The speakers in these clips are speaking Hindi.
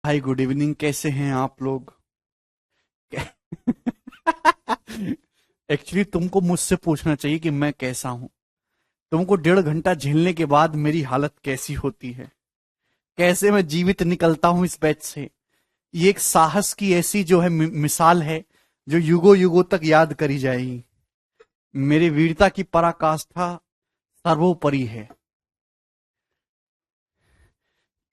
हाय गुड इवनिंग, कैसे हैं आप लोग? एक्चुअली तुमको मुझसे पूछना चाहिए कि मैं कैसा हूं। तुमको 1.5 घंटा झेलने के बाद मेरी हालत कैसी होती है, कैसे मैं जीवित निकलता हूं इस बैच से। ये एक साहस की ऐसी जो है मिसाल है, जो युगों युगों तक याद करी जाएगी। मेरी वीरता की पराकाष्ठा सर्वोपरि है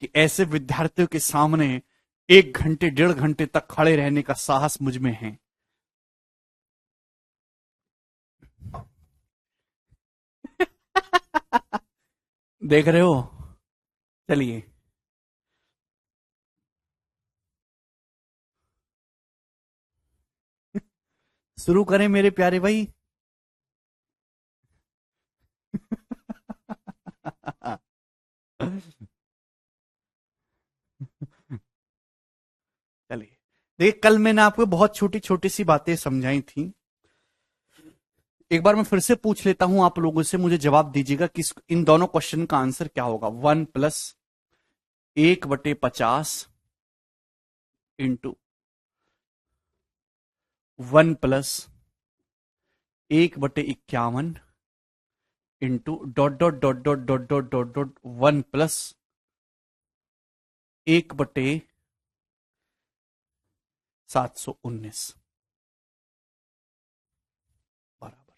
कि ऐसे विद्यार्थियों के सामने 1 घंटे 1.5 घंटे तक खड़े रहने का साहस मुझ में है। देख रहे हो? चलिए शुरू करें मेरे प्यारे भाई। चलिए, देखिए कल मैंने आपको बहुत छोटी छोटी सी बातें समझाई थी। एक बार मैं फिर से पूछ लेता हूं आप लोगों से, मुझे जवाब दीजिएगा कि इन दोनों क्वेश्चन का आंसर क्या होगा। 1+1/50 into 1+1/51 into dot dot dot dot dot dot dot dot 1+1/719 बराबर।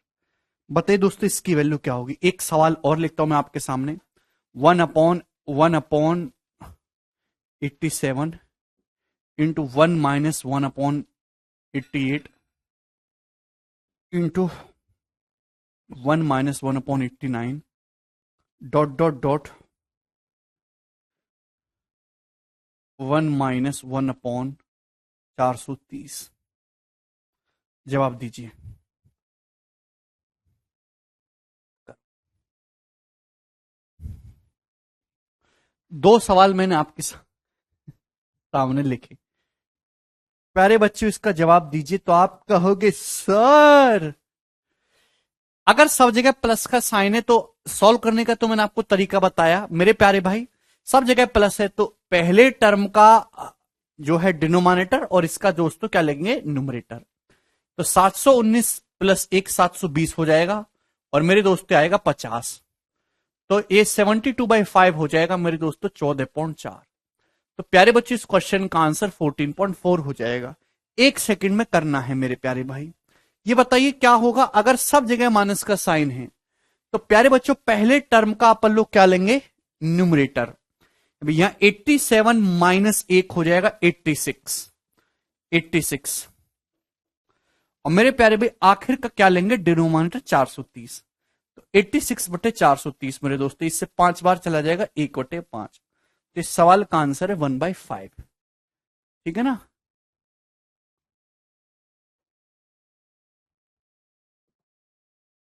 बताइए दोस्तों, इसकी वैल्यू क्या होगी। एक सवाल और लिखता हूं मैं आपके सामने। 1/1/87 into 1-1/1/88 into 1-1/89 dot dot dot 1-1/430। जवाब दीजिए। दो सवाल मैंने आपके सामने लिखे। प्यारे बच्चों, इसका जवाब दीजिए तो आप कहोगे सर, अगर सब जगह प्लस का साइन है तो सॉल्व करने का तो मैंने आपको तरीका बताया मेरे प्यारे भाई। सब जगह प्लस है तो पहले टर्म का जो है डिनोमिनेटर और इसका दोस्तों क्या लेंगे, न्यूमरेटर। तो 719 प्लस 1 720 हो जाएगा और मेरे दोस्तों आएगा 50। तो ये 72/5 हो जाएगा मेरे दोस्तों, 14.4। तो प्यारे बच्चों, इस क्वेश्चन का आंसर 14.4 हो जाएगा। एक सेकंड में करना है मेरे प्यारे भाई। ये बताइए क्या होगा अगर सब जगह माइनस का साइन है। तो प्यारे बच्चों, पहले टर्म का अपन लोग क्या लेंगे, न्यूमरेटर। अभी यहां 87 माइनस 1 हो जाएगा 86। 86 और मेरे प्यारे भाई आखिर का क्या लेंगे, डिनोमिनेटर 430। तो 86/430 मेरे दोस्तों, इससे 5 बार चला जाएगा 1/5। तो इस सवाल का आंसर है 1/5। ठीक है ना?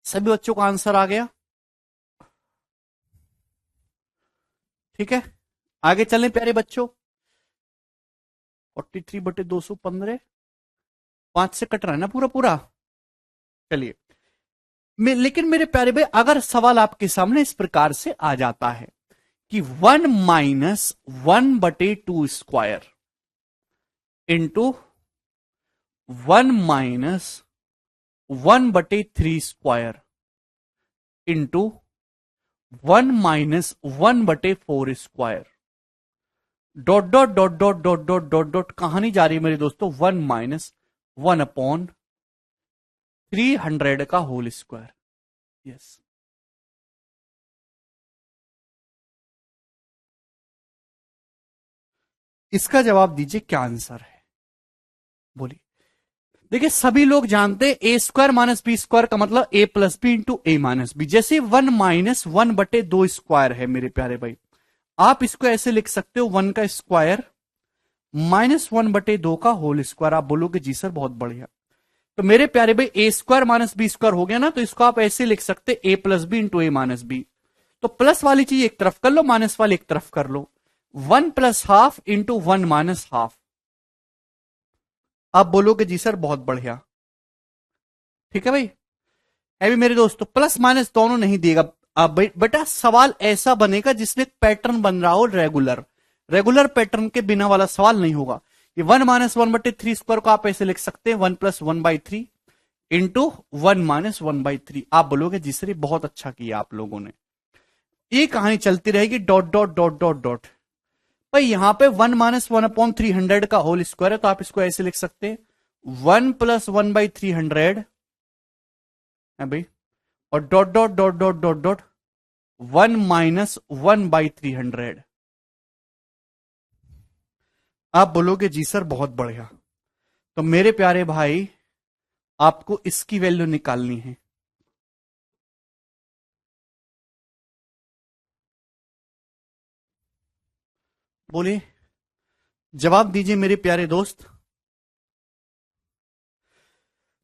सभी बच्चों का आंसर आ गया? ठीक है, आगे चलें प्यारे बच्चों। 43/215 5 से कट रहा है ना पूरा पूरा। चलिए, लेकिन मेरे प्यारे भाई अगर सवाल आपके सामने इस प्रकार से आ जाता है कि 1-1/2 into 1-1/3 into 1-1/4 dot dot dot dot dot dot dot dot कहानी जा रही है मेरे दोस्तों, 1-1/300 का होल स्क्वायर। यस, इसका जवाब दीजिए, क्या आंसर है, बोलिए। देखिए सभी लोग जानते हैं A² - B² का मतलब A+B इंटू A-B। जैसे 1-1/2 है मेरे प्यारे भाई, आप इसको ऐसे लिख सकते हो 1 का स्क्वायर -1/2 का होल स्क्वायर। आप बोलोगे जी सर बहुत बढ़िया। तो मेरे प्यारे भाई A² - B² हो गया ना, तो इसको आप ऐसे लिख सकते A+B इंटू A-B। तो प्लस वाली चीज एक तरफ कर लो, माइनस वाली एक तरफ कर लो। 1+½ इंटू 1-1/2। आप बोलोगे जी सर बहुत बढ़िया। ठीक है भाई। अभी मेरे दोस्तों प्लस माइनस दोनों नहीं देगा। अब बेटा सवाल ऐसा बनेगा जिसमें पैटर्न बन रहा हो रेगुलर। रेगुलर पैटर्न के बिना वाला सवाल नहीं होगा। ये 1-1/3² को आप ऐसे लिख सकते हैं 1+1/3 इंटू 1-1/3। आप बोलोगे जी सर ये बहुत अच्छा किया आप लोगों ने। ये कहानी चलती रहेगी dot dot dot dot dot. भाई यहां पे 1-1/300 का होल स्क्वायर है, तो आप इसको ऐसे लिख सकते हैं 1+1/300 है भाई, और dot dot dot dot dot dot 1-1/300। आप बोलोगे जी सर बहुत बढ़िया। तो मेरे प्यारे भाई आपको इसकी वैल्यू निकालनी है। बोलिए, जवाब दीजिए मेरे प्यारे दोस्त।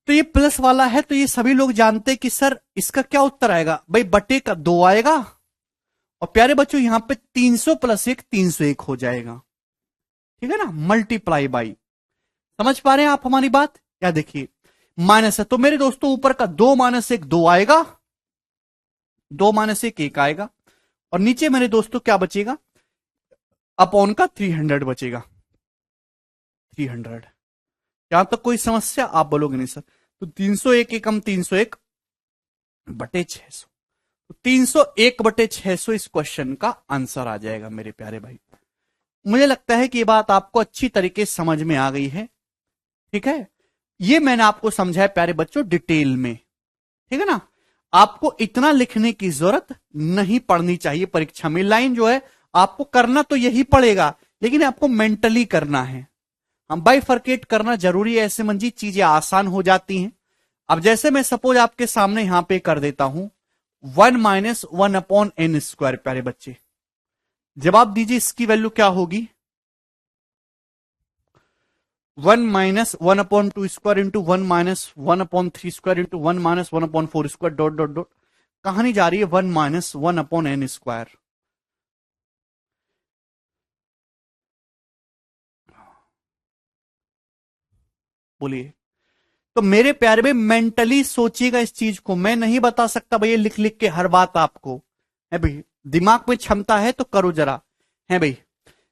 तो ये प्लस वाला है, तो ये सभी लोग जानते हैं कि सर इसका क्या उत्तर आएगा भाई, बटे का 2 आएगा, और प्यारे बच्चों यहां पे 300 + 1 301 हो जाएगा। ठीक है ना, मल्टीप्लाई बाई। समझ पा रहे हैं आप हमारी बात? या देखिए माइनस है, तो मेरे दोस्तों ऊपर का 2 - 1 2 आएगा, 2 - 1 1 आएगा, और नीचे मेरे दोस्तों क्या बचेगा, अपॉन का 300 बचेगा। 300। यहां तक कोई समस्या? आप बोलोगे नहीं सर। तो 301 एकम 301 बटे 600, तो 301 बटे 600 इस क्वेश्चन का आंसर आ जाएगा मेरे प्यारे भाई। मुझे लगता है कि ये बात आपको अच्छी तरीके से समझ में आ गई है। ठीक है, ये मैंने आपको समझाया प्यारे बच्चों डिटेल में। ठीक है ना, आपको इतना लिखने की जरूरत नहीं पड़नी चाहिए परीक्षा में। लाइन जो है आपको करना तो यही पड़ेगा, लेकिन आपको मेंटली करना है। हम बाइफरकेट करना जरूरी है, ऐसे मंजी चीजें आसान हो जाती हैं। अब जैसे मैं सपोज आपके सामने यहां पे कर देता हूं 1-1/n²। प्यारे बच्चे जवाब दीजिए इसकी वैल्यू क्या होगी। 1-1/2² into 1-1/3² into 1-1/4² dot dot dot. कहानी जा रही है 1-1/n²। बोलिए। तो मेरे प्यारे भाई मेंटली सोचिएगा इस चीज को, मैं नहीं बता सकता भैया लिख लिख के हर बात आपको। है भाई, दिमाग में क्षमता है तो करो जरा। है भाई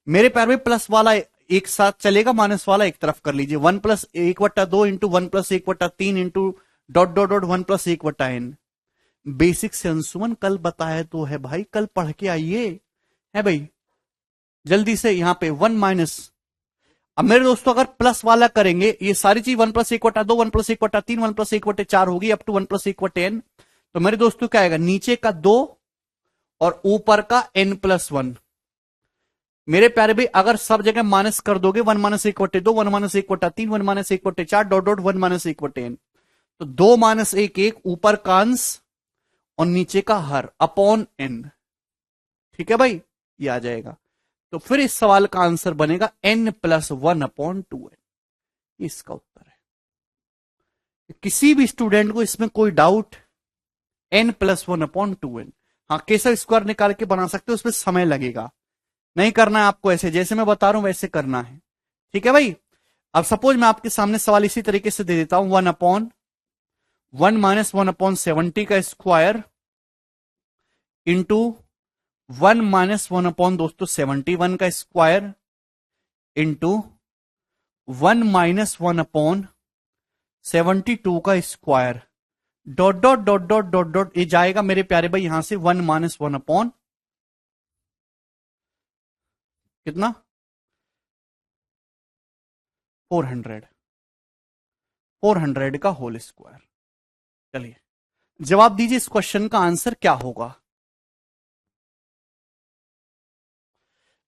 मेरे प्यारे भाई, प्लस वाला एक साथ चलेगा, माइनस वाला एक तरफ कर लीजिए। 1+1/2 into 1+1/3 into dot dot dot 1+1/n। Basic से अंशुमन कल बताया तो है भाई, कल पढ़ के आइए। है भाई जल्दी से यहां पे 1 अब मेरे दोस्तों अगर प्लस वाला करेंगे, ये सारी चीज 1+1/2 1+1/3 1+1/4 होगी अप टू 1+1/n। तो मेरे दोस्तों क्या आएगा, नीचे का 2 और ऊपर का n+1। मेरे प्यारे भाई अगर सब जगह माइनस कर दोगे 1-1/2 1-1/3 1-1/4 डॉट डॉट 1-1/n, तो 2 - 1 1 ऊपर का अंश और नीचे का हर अपॉन n। ठीक है भाई, ये आ जाएगा। तो फिर इस सवाल का आंसर बनेगा n+1/2n। इसका उत्तर है। किसी भी स्टूडेंट को इसमें कोई डाउट, n+1/2n। हाँ केसर स्क्वायर निकाल के बना सकते हो, उसमें समय लगेगा, नहीं करना है आपको ऐसे, जैसे मैं बता रहा हूं वैसे करना है। ठीक है भाई, अब सपोज मैं आपके सामने सवाल इसी तरीके से दे देता हूं 1/1 -1/70 का स्क्वायर इंटू 1 - 1 71 का स्क्वायर इंटू 1 - 1/72 का square dot dot dot dot dot dot. ये जाएगा मेरे प्यारे भाई यहां से 1 - 1 कितना 400 का होल स्क्वायर। चलिए जवाब दीजिए इस क्वेश्चन का आंसर क्या होगा।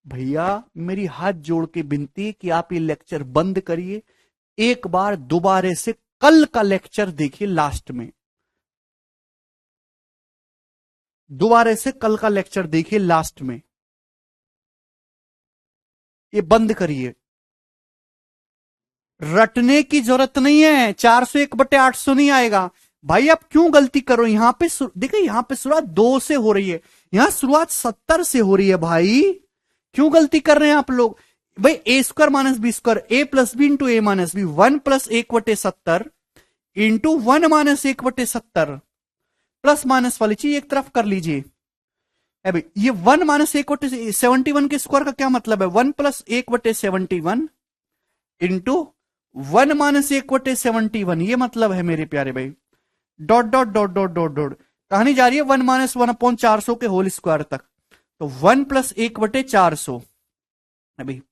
भैया मेरी हाथ जोड़ के विनती है कि आप ये लेक्चर बंद करिए, एक बार दोबारे से कल का लेक्चर देखिए, लास्ट में दोबारे से कल का लेक्चर देखिए, लास्ट में ये बंद करिए। रटने की जरूरत नहीं है, 401/800 नहीं आएगा भाई। आप क्यों गलती करो, यहां पे देखिए यहां पे शुरुआत 2 से हो रही है, यहां शुरुआत 70 से हो रही है भाई। क्यों गलती कर रहे हैं आप लोग भाई। a² - b², a+b into a - b 1+1/70 into 1 - 1/70 plus minus वाली चीज एक तरफ कर लीजिए। है भाई, ये 1-1/71 के स्क्वायर का क्या मतलब है? 1+1/71 इंटू 1-1/71, ये मतलब है मेरे प्यारे भाई। Dot dot dot dot dot dot कहानी जा रही है 1-1/400 के होल स्क्वायर तक। तो 1+1/400 है भाई,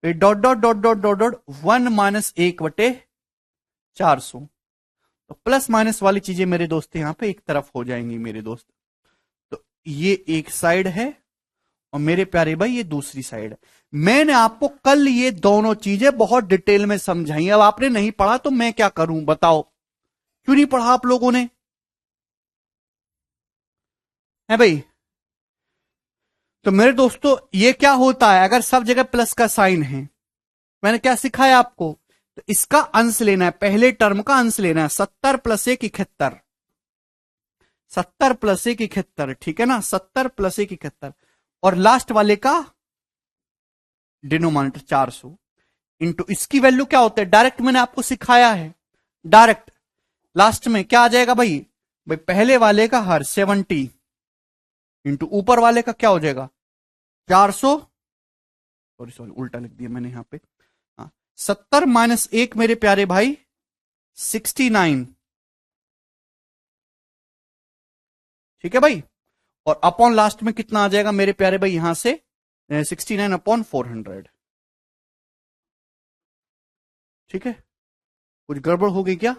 dot dot dot dot dot dot 1-1/400। तो प्लस माइनस वाली चीजें मेरे दोस्त यहां पे एक तरफ हो जाएंगी मेरे दोस्त। तो ये एक साइड है और मेरे प्यारे भाई ये दूसरी साइड है। मैंने आपको कल ये दोनों चीजें बहुत डिटेल में समझाई, अब आपने नहीं पढ़ा तो मैं क्या करूं बताओ? क्यों नहीं पढ़ा आप लोगों ने? है भाई, तो मेरे दोस्तों ये क्या होता है अगर सब जगह प्लस का साइन है? मैंने क्या सिखाया आपको? तो इसका अंश लेना है, पहले टर्म का अंश लेना है। 70+1 71, 70+1 71, ठीक है ना? 70+1 71 और लास्ट वाले का डिनोमिनेटर 400 इंटू इसकी वैल्यू क्या होता है? डायरेक्ट मैंने आपको सिखाया है, डायरेक्ट लास्ट में क्या आ जाएगा भाई? भाई पहले वाले का हर 70 इंटू ऊपर वाले का क्या हो जाएगा? 400, सॉरी सॉरी उल्टा लिख दिया मैंने यहां पे। 70-1 मेरे प्यारे भाई 69, ठीक है भाई। और अपॉन लास्ट में कितना आ जाएगा मेरे प्यारे भाई? यहां से 69/400, ठीक है। कुछ गड़बड़ हो गई क्या?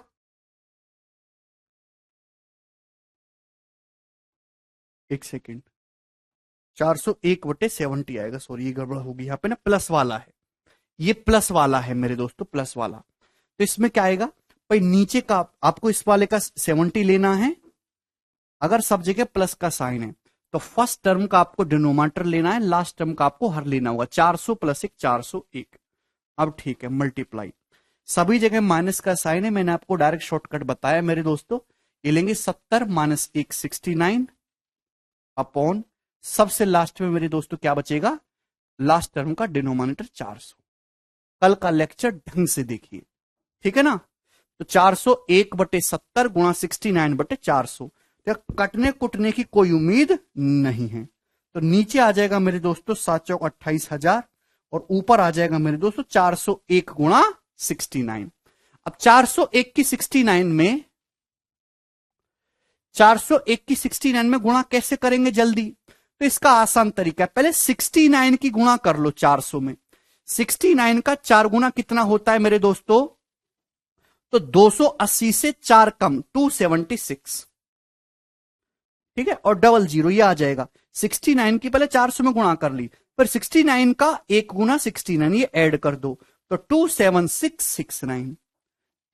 एक सेकेंड, 401/70 आएगा, सॉरी ये गड़बड़ होगी यहां पे ना, प्लस वाला है, ये प्लस वाला है मेरे दोस्तों, प्लस वाला। तो इसमें क्या आएगा भाई? नीचे का आपको इस वाले का 70 लेना है, अगर सब जगह प्लस का साइन है तो फर्स्ट टर्म का आपको डिनोमिनेटर लेना है, लास्ट टर्म का आपको हर लेना होगा। 400+1 401। अब ठीक है, मल्टीप्लाई, सभी जगह माइनस का साइन है, मैंने आपको डायरेक्ट शॉर्टकट बताया मेरे दोस्तों। ये लेंगे 70-1 69 अपॉन सबसे लास्ट में मेरे दोस्तों क्या बचेगा? लास्ट टर्म का डिनोमिनेटर 400। कल का लेक्चर ढंग से देखिए, ठीक है ना? तो 401/70 गुणा 69/400, तो कटने कुटने की कोई उम्मीद नहीं है। तो नीचे आ जाएगा मेरे दोस्तों 7-28,000 और ऊपर आ जाएगा मेरे दोस्तों 401 गुणा 69। अब 401 की 69 में 401 की 69 में गुणा कैसे करेंगे जल्दी? तो इसका आसान तरीका है, पहले 69 की गुणा कर लो 400 में। 69 का 4 गुना कितना होता है मेरे दोस्तों? तो 280 से 4 कम 276, ठीक है। और डबल जीरो ये आ जाएगा। 69 की पहले 400 में गुणा कर ली, पर 69 का 1 गुना 69 ये ऐड कर दो तो 27669,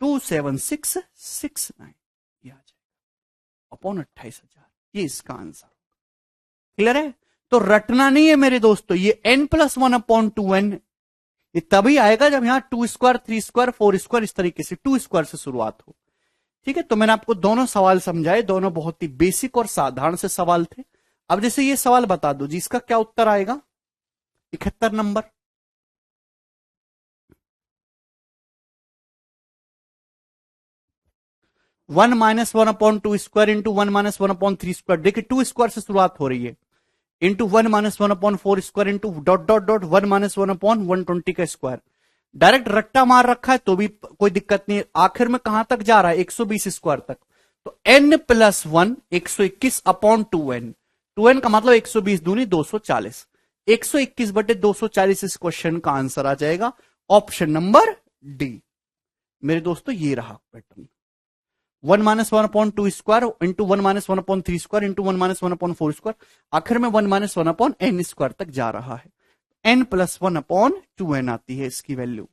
27669 ये आ जाएगा अपॉन 28,000। ये इसका आंसर, क्लियर है? तो रटना नहीं है मेरे दोस्तों, ये n+1/2n ये तभी आएगा जब यहां 2 स्क्वायर 3 स्क्वायर 4 स्क्वायर इस तरीके से 2 स्क्वायर से शुरुआत हो, ठीक है। तो मैंने आपको दोनों सवाल समझाए, दोनों बहुत ही बेसिक और साधारण से सवाल थे। अब जैसे ये सवाल बता दो जी, इसका क्या उत्तर आएगा? 71 number. One minus one upon two square into 1-1/3 square, देखिए 2 स्क्वायर से शुरुआत हो रही है, into 1-1/4 square into dot dot dot 1-1/120 का स्क्वायर। डायरेक्ट रट्टा मार रखा है तो भी कोई दिक्कत नहीं है। आखिर में कहां तक जा रहा है? 120 स्क्वायर तक। तो n+1 121 अपॉन 2n, 2n का मतलब 120 दूनी 240, 121/240 इस क्वेश्चन का आंसर आ जाएगा ऑप्शन नंबर डी। मेरे दोस्तों ये रहा pattern, 1-1/2 square into 1-1/3 square into 1-1/4 square, आखिर में 1-1/n स्क्वायर तक जा रहा है। n+1/2n आती है इसकी वैल्यू।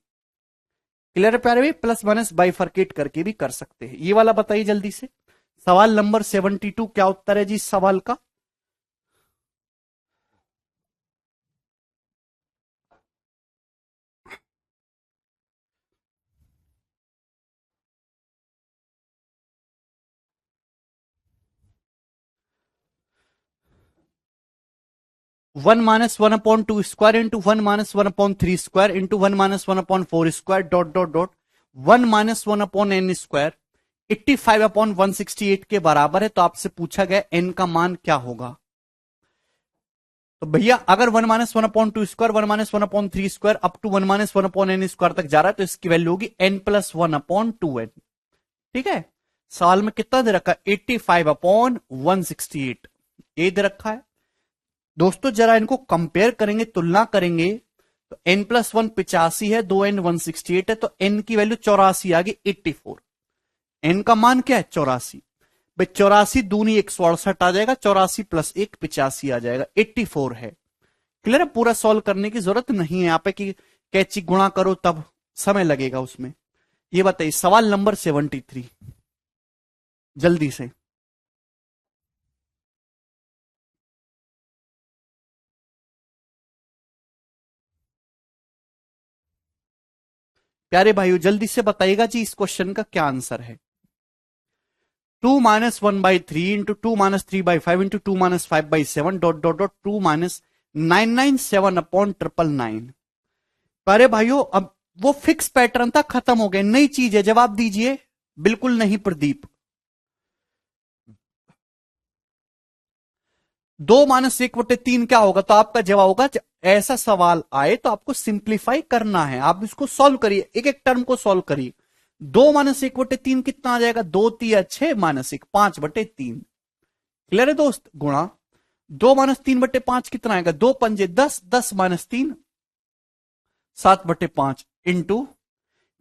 क्लियर है प्यारे भाई? प्लस माइनस बाइफर्केट करके भी कर सकते हैं। ये वाला बताइए जल्दी से, सवाल नंबर 72 क्या उत्तर है जी इस सवाल का? One minus one upon two square into 1-1/3 square into 1-1/4 square dot dot dot 1-1/n square 85/168 के बराबर है। तो आपसे पूछा गया n का मान क्या होगा? तो भैया अगर 1-1/2 square 1-1/3 square up to 1-1/n square तक जा रहा है तो इसकी वैल्यू होगी n+1/2n। ठीक है, साल में कितना दे रखा है 85/168 ए दे रखा है। दोस्तों जरा इनको कंपेयर करेंगे, तुलना करेंगे, तो n+1 85 है, 2n 168 है, तो n की वैल्यू 84 आ गई 84। n का मान क्या है 84 भाई, 84 दूनी 168 आ जाएगा, 84 + 1 85 आ जाएगा, 84 है। क्लियर है, पूरा सॉल्व करने की जरूरत नहीं है यहाँ पे कि कैची गुणा करो तब समय लगेगा उसमें। ये बताइए सवाल नंबर 73 जल्दी से। प्यारे भाइयों जल्दी से बताइएगा जी इस क्वेश्चन का क्या आंसर है। 2-1/3 into 2-3/5 into 2-5/7 dot dot dot 2-997/999। प्यारे भाइयों अब वो फिक्स पैटर्न था, खत्म हो गया, नई चीज है, जवाब दीजिए। बिल्कुल नहीं प्रदीप। 2-1/3 क्या होगा, तो आपका जवाब होगा ऐसा सवाल आए तो आपको सिंप्लीफाई करना है, आप इसको सॉल्व करिए, एक एक टर्म को सॉल्व करिए। 2-1/3 कितना आ जाएगा, 2×3=6 -1 5/3। क्लियर है दोस्त, गुणा 2-3/5 कितना आएगा, 2×5 = 10 10-3 7/5 इंटू,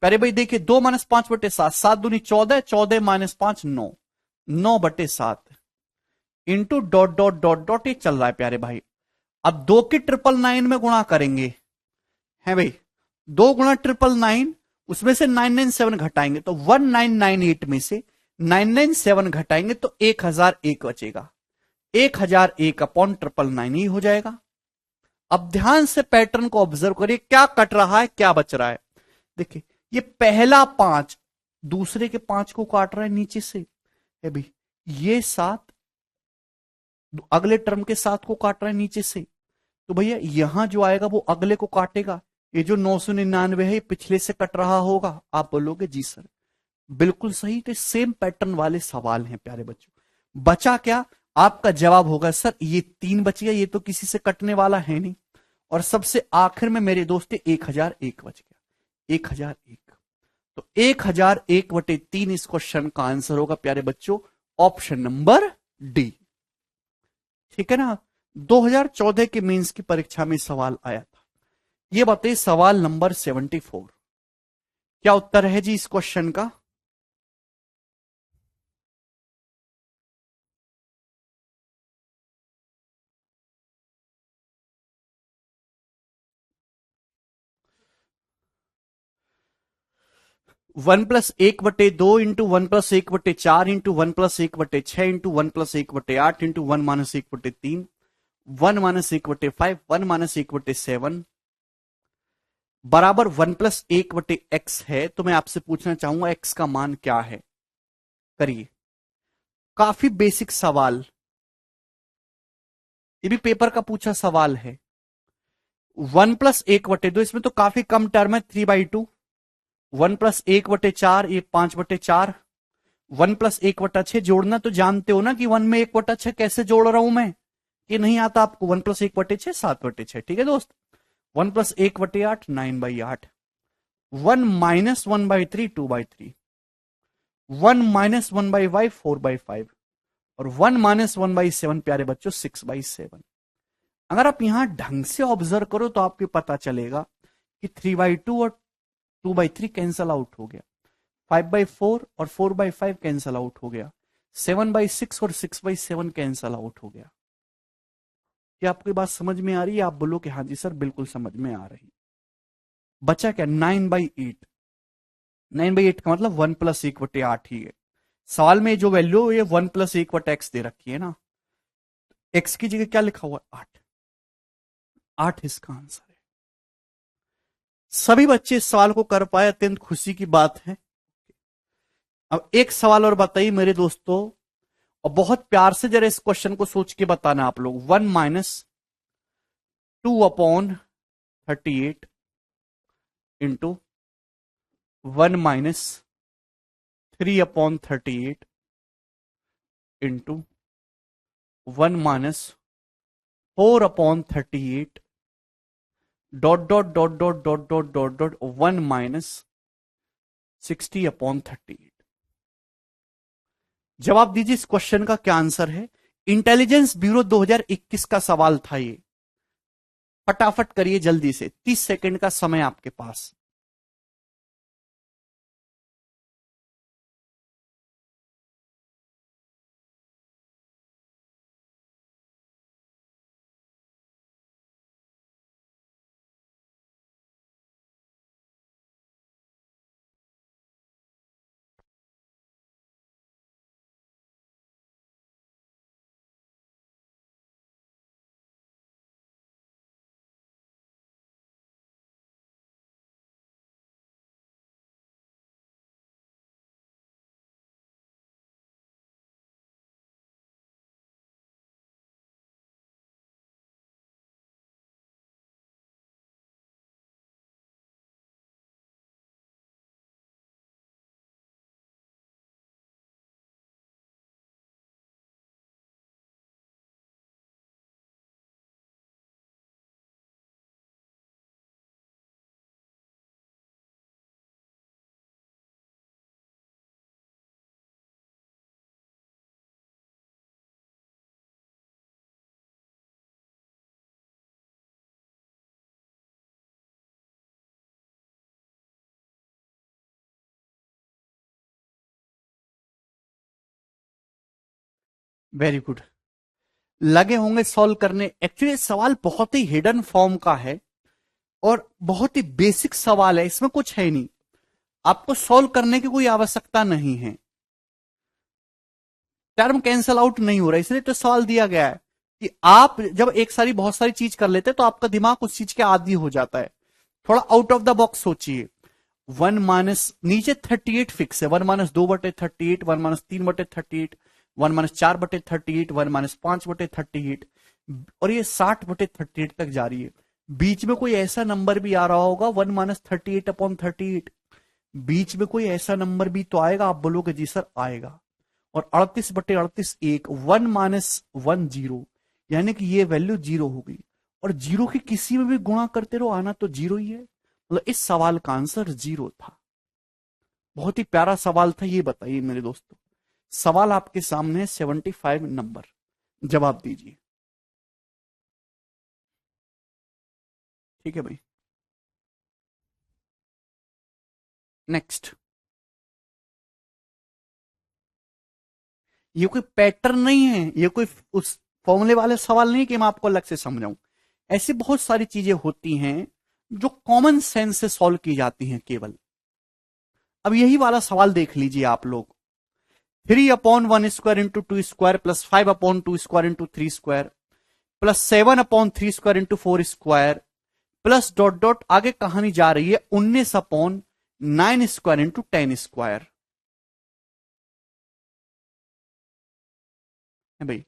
अरे भाई देखिए 2-5/7 7 दूनी 14 14 -5 9 9/7 into dot dot dot dot, ये चल रहा है प्यारे भाई। अब 2 की 999 में गुणा करेंगे, है भाई 2 गुणा 999, उसमें से 997 घटाएंगे तो 1998 में से 997 घटाएंगे तो 1001 बचेगा, 1001/999 ही हो जाएगा। अब ध्यान से पैटर्न को ऑब्जर्व करिए, क्या कट रहा है क्या बच रहा है। देखिए ये पहला 5 दूसरे के 5 को काट रहा है नीचे से, है भाई ये 7 अगले टर्म के 7 को काट रहा है नीचे से, तो भैया यहां जो आएगा वो अगले को काटेगा। ये जो 999 है ये पिछले से कट रहा होगा। आप बोलोगे जी सर बिल्कुल सही, तो सेम पैटर्न वाले सवाल हैं प्यारे बच्चों। बचा क्या, आपका जवाब होगा सर ये 3 बच गया, ये तो किसी से कटने वाला है नहीं, और सबसे आखिर में मेरे दोस्त 1001 बच गया, 1001। तो 1001/3 इस क्वेश्चन का आंसर होगा प्यारे बच्चों, ऑप्शन नंबर डी। ठीक है ना, 2014 के मेंस की परीक्षा में सवाल आया था। ये बताइए सवाल नंबर 74 क्या उत्तर है जी इस क्वेश्चन का। One plus 1/2 into 1+1/4 into 1+1/6 into 1+1/8 into 1-1/3 1-1/5 1-1/7 बराबर 1+1/x है। तो मैं आपसे पूछना चाहूंगा x का मान क्या है। करिए, काफी बेसिक सवाल, ये भी पेपर का पूछा सवाल है। 1+1/2 इसमें तो काफी कम टर्म है, 3/2। 1+1/4 ये 5/4। 1+1/6 जोड़ना तो जानते हो ना कि 1 में 1/6 कैसे जोड़ रहा हूं मैं, ये नहीं आता आपको। 1+1/6 7/6। ठीक है दोस्त, 1+1/8 9/8। 1-1/3 2/3। 1-1/5 4/5 और 1-1/7 प्यारे बच्चों 6/7। अगर आप यहां ढंग से ऑब्जर्व करो तो आपको पता चलेगा कि 3/2 और 2/3 कैंसल आउट हो गया, 5/4 और 4/5 कैंसल आउट हो गया, 7/6 और 6/7 कैंसल आउट हो गया। क्या आपकी बात समझ में आ रही है? आप बोलो कि हाँ जी सर बिल्कुल समझ में आ रही। बचा क्या 9/8। 9/8 का मतलब 1+1/8 ही है। सवाल में जो वैल्यू ये 1+1/x दे रखी है ना, x की जगह क्या लिखा हुआ है 8। 8 इसका आंसर है। सभी बच्चे इस सवाल को कर पाए, अत्यंत खुशी की बात है। अब एक सवाल और बताइए मेरे दोस्तों, और बहुत प्यार से जरा इस क्वेश्चन को सोच के बताना आप लोग। 1-2/38 into 1-3/38 into 1 4/38 dot dot dot dot dot dot dot dot 1 minus 60/38। जवाब दीजिए इस क्वेश्चन का क्या आंसर है। इंटेलिजेंस ब्यूरो 2021 का सवाल था ये। फटाफट करिए जल्दी से, 30 सेकंड का समय आपके पास। वेरी गुड, लगे होंगे सॉल्व करने। एक्चुअली सवाल बहुत ही हिडन फॉर्म का है और बहुत ही बेसिक सवाल है, इसमें कुछ है नहीं, आपको सॉल्व करने की कोई आवश्यकता नहीं है। टर्म कैंसल आउट नहीं हो रहा, इसलिए तो सवाल दिया गया है कि आप जब एक सारी बहुत सारी चीज कर लेते हैं तो आपका दिमाग उस चीज के आदी हो जाता है। थोड़ा आउट ऑफ द बॉक्स सोचिए। 1 माइनस नीचे 38 फिक्स है, 1 माइनस 2/38, 1 माइनस 3/38, 1 माइनस 4/38, 1 माइनस 5/38, और ये 60/38 तक जा रही है। बीच में कोई ऐसा नंबर भी आ रहा होगा 1 माइनस 38/38, बीच में कोई ऐसा नंबर भी तो आएगा, आप बोलोगे जी सर आएगा। और 38/38 एक 1 माइनस 1 0, यानी कि ये वैल्यू 0 होगी, और 0 की किसी में भी गुणा करते रहो आना तो 0 ही है, मतलब इस सवाल का आंसर 0 था। बहुत ही प्यारा सवाल था, ये बताइए मेरे दोस्तों। सवाल आपके सामने है 75 नंबर, जवाब दीजिए। ठीक है भाई, नेक्स्ट। ये कोई पैटर्न नहीं है, ये कोई उस फॉर्मूले वाले सवाल नहीं कि मैं आपको अलग से समझाऊं। ऐसी बहुत सारी चीजें होती हैं जो कॉमन सेंस से सॉल्व की जाती हैं केवल। अब यही वाला सवाल देख लीजिए आप लोग। 3/1² into 2² plus 5/2² into 3² plus 7/3² into 4² plus dot dot आगे कहानी जा रही है 19/9² इंटू 10²। भाई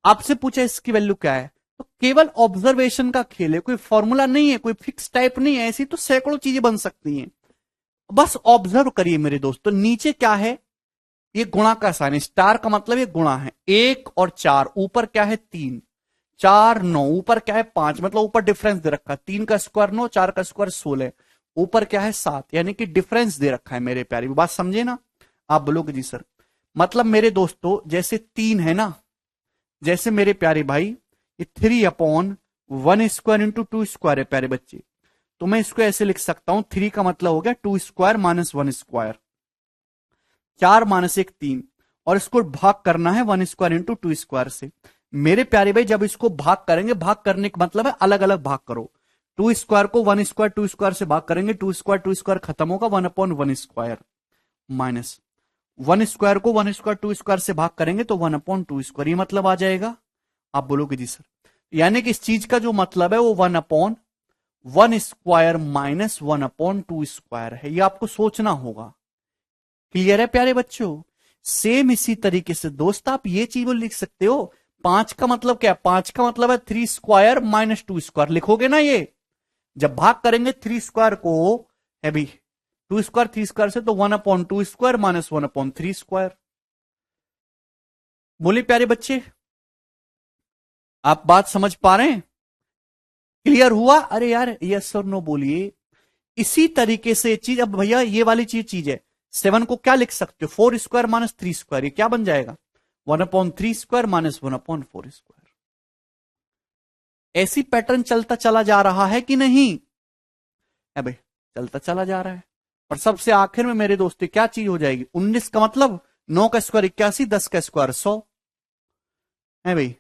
आपसे पूछा इसकी वैल्यू क्या है, तो केवल ऑब्जर्वेशन का खेल है, कोई फॉर्मूला नहीं है, कोई फिक्स टाइप नहीं है। ऐसी तो सैकड़ों चीजें बन सकती हैं, बस ऑब्जर्व करिए मेरे दोस्तों। नीचे क्या है, ये गुणा का साइन, स्टार का मतलब ये गुणा है, 1 और 4, ऊपर क्या है 3, 4 9, ऊपर क्या है 5, मतलब ऊपर डिफरेंस दे रखा है, 3 का स्क्वायर 9, 4 का स्क्वायर 16, ऊपर क्या है 7, यानी कि डिफरेंस दे रखा है मेरे प्यारे। बात समझे ना, आप बोलोगे जी सर, मतलब मेरे दोस्तों जैसे 3 है ना, जैसे मेरे प्यारे भाई ये 3/1² इंटू 2² है प्यारे बच्चे, तो मैं इसको ऐसे लिख सकता हूं, 3 का मतलब हो गया 2² माइनस 1², 4 माइनस 1 3, और इसको भाग करना है 1² इंटू 2² से। मेरे प्यारे भाई जब इसको भाग करेंगे, भाग करने का मतलब है अलग अलग भाग करो। 2² को 1² 2² से भाग करेंगे, 2² खत्म होगा, 1/1² माइनस 1² को 1² 2² से भाग करेंगे तो 1/2², ये मतलब आ जाएगा। आप बोलोगे जी सर, यानी कि इस चीज का जो मतलब है वो 1/1² माइनस 1/2² है, ये आपको सोचना होगा। क्लियर है प्यारे बच्चों। सेम इसी तरीके से दोस्त आप ये चीज लिख सकते हो, 5 का मतलब क्या, 5 का मतलब है 3² माइनस 2², लिखोगे ना ये, जब भाग करेंगे 3² को है भी 2² 3² से, तो 1/2² माइनस 1/3²। बोले प्यारे बच्चे, आप बात समझ पा रहे हैं? क्लियर हुआ? अरे यार यस और नो बोलिए। इसी तरीके से चीज, अब भैया ये वाली चीज है, 7 को क्या लिख सकते हो? 4 स्क्वायर माइनस 3 स्क्वायर, ये क्या बन जाएगा? 1/3 स्क्वायर माइनस 1/4 स्क्वायर। ऐसी पैटर्न चलता चला जा रहा है कि नहीं? है भाई, चलता चला जा रहा है। और सबसे आखिर में मेरे दोस्तों क्या चीज हो जाएगी? 19 का मतलब 9 का स्क्वायर 81, 10 का स्क्वायर 100 है भाई।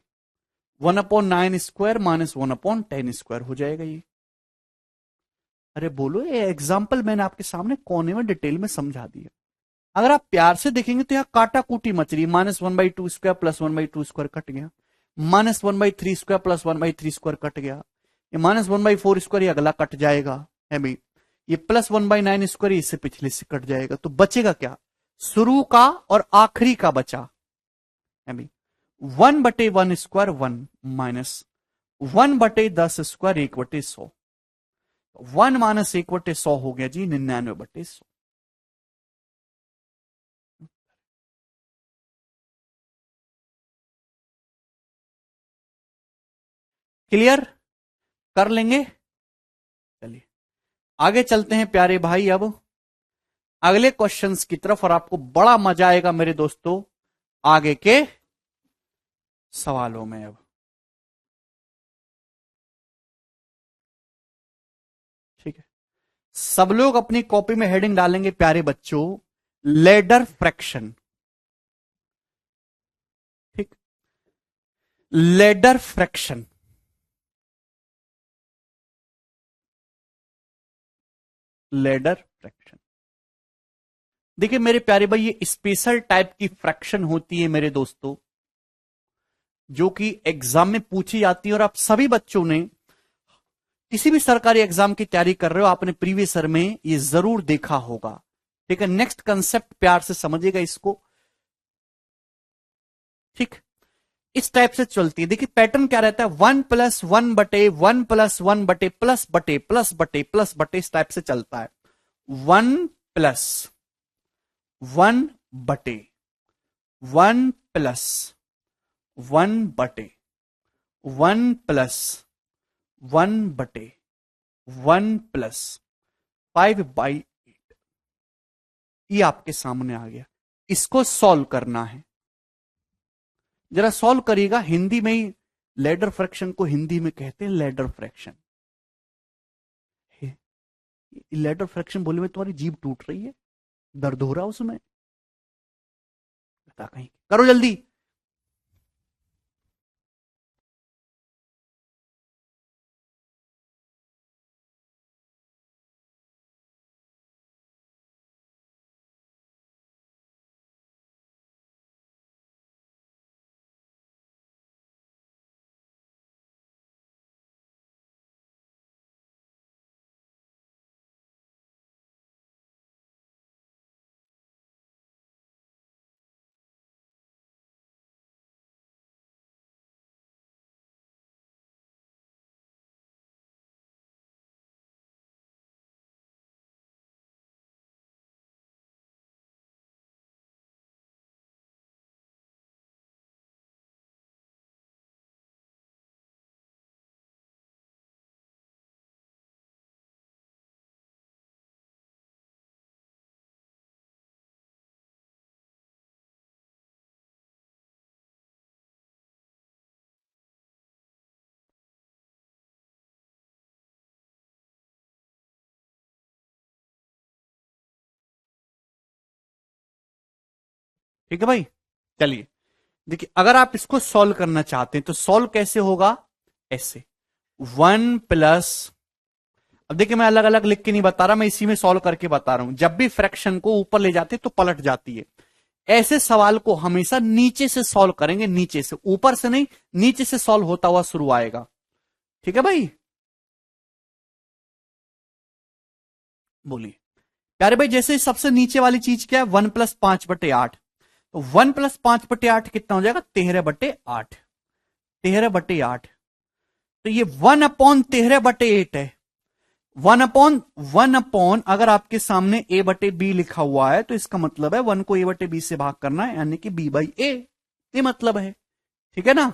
1/9 स्क्वायर माइनस 1/10 स्क्वायर हो जाएगा ये। अरे बोलो, ये एग्जाम्पल मैंने आपके सामने कोने में डिटेल में समझा दिया। अगर आप प्यार से देखेंगे तो यहां काटा कूटी मच रही है। -1/2 स्क्वायर प्लस 1/2 स्क्वायर कट गया, -1/3 स्क्वायर प्लस 1/3 स्क्वायर कट गया, ये -1/4 स्क्वायर ये अगला कट जाएगा है भाई, ये +1/9 स्क्वायर इससे पिछले से कट जाएगा। तो बचेगा क्या? शुरू का और आखिरी का बचा है भाई। 1/1 स्क्वायर 1 माइनस 1/10 स्क्वायर 1/100। 1 माइनस 1/100 हो गया जी 99/100। क्लियर? कर लेंगे? चलिए आगे चलते हैं प्यारे भाई अब अगले क्वेश्चंस की तरफ, और आपको बड़ा मजा आएगा मेरे दोस्तों आगे के सवालों में। अब ठीक है, सब लोग अपनी कॉपी में हेडिंग डालेंगे प्यारे बच्चों, लेडर फ्रैक्शन। ठीक, लेडर फ्रैक्शन। लेडर फ्रैक्शन, देखिए मेरे प्यारे भाई, ये स्पेशल टाइप की फ्रैक्शन होती है मेरे दोस्तों, जो कि एग्जाम में पूछी जाती है। और आप सभी बच्चों ने किसी भी सरकारी एग्जाम की तैयारी कर रहे हो, आपने प्रीवियस ईयर में ये जरूर देखा होगा। ठीक है, नेक्स्ट कंसेप्ट प्यार से समझिएगा इसको। ठीक, इस टाइप से चलती है। देखिए पैटर्न क्या रहता है, 1+1/1+1/++/++ इस टाइप से चलता है। 1+1/1+1/1+1/5/8 ये आपके सामने आ गया। इसको सॉल्व करना है, जरा सॉल्व करिएगा। हिंदी में ही लेडर फ्रैक्शन को हिंदी में कहते हैं लेडर फ्रैक्शन। लेडर फ्रैक्शन बोले में तुम्हारी जीभ टूट रही है, दर्द हो रहा उसमें, बता कहीं, करो जल्दी। ठीक है भाई, चलिए देखिए, अगर आप इसको सॉल्व करना चाहते हैं तो सॉल्व कैसे होगा? ऐसे 1+, अब देखिए मैं अलग अलग लिख के नहीं बता रहा, मैं इसी में सॉल्व करके बता रहा हूं। जब भी फ्रैक्शन को ऊपर ले जाते तो पलट जाती है। ऐसे सवाल को हमेशा नीचे से सॉल्व करेंगे, नीचे से, ऊपर से नहीं, नीचे से सॉल्व होता हुआ शुरू आएगा। ठीक है भाई, बोलिए प्यारे भाई। जैसे सबसे नीचे वाली चीज क्या है, 1+5/8, तो 1+5/8 कितना हो जाएगा? 13/8, 13/8। तो ये 1/13/8 है। 1/1 अगर आपके ए बटे बी लिखा हुआ है तो इसका मतलब है 1 को ए बटे बी से भाग करना है, यानी कि b/a, ये मतलब है। ठीक है ना?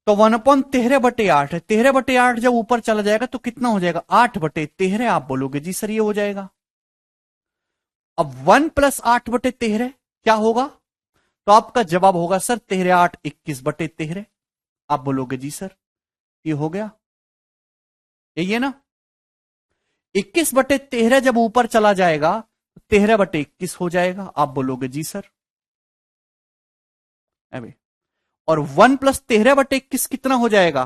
तो 1/13/8 है। 13/8 जब ऊपर चला जाएगा तो कितना हो जाएगा? 8/13 आप बोलोगे जी सर ये हो जाएगा। अब 1 + 8/13 क्या होगा? तो आपका जवाब होगा सर 13 8 21/13। आप बोलोगे जी सर ये हो गया, यही है ना। 21/13 जब ऊपर चला जाएगा तो 13/21 हो जाएगा। आप बोलोगे जी सर। अबे और 1 + 13/21 कितना हो जाएगा?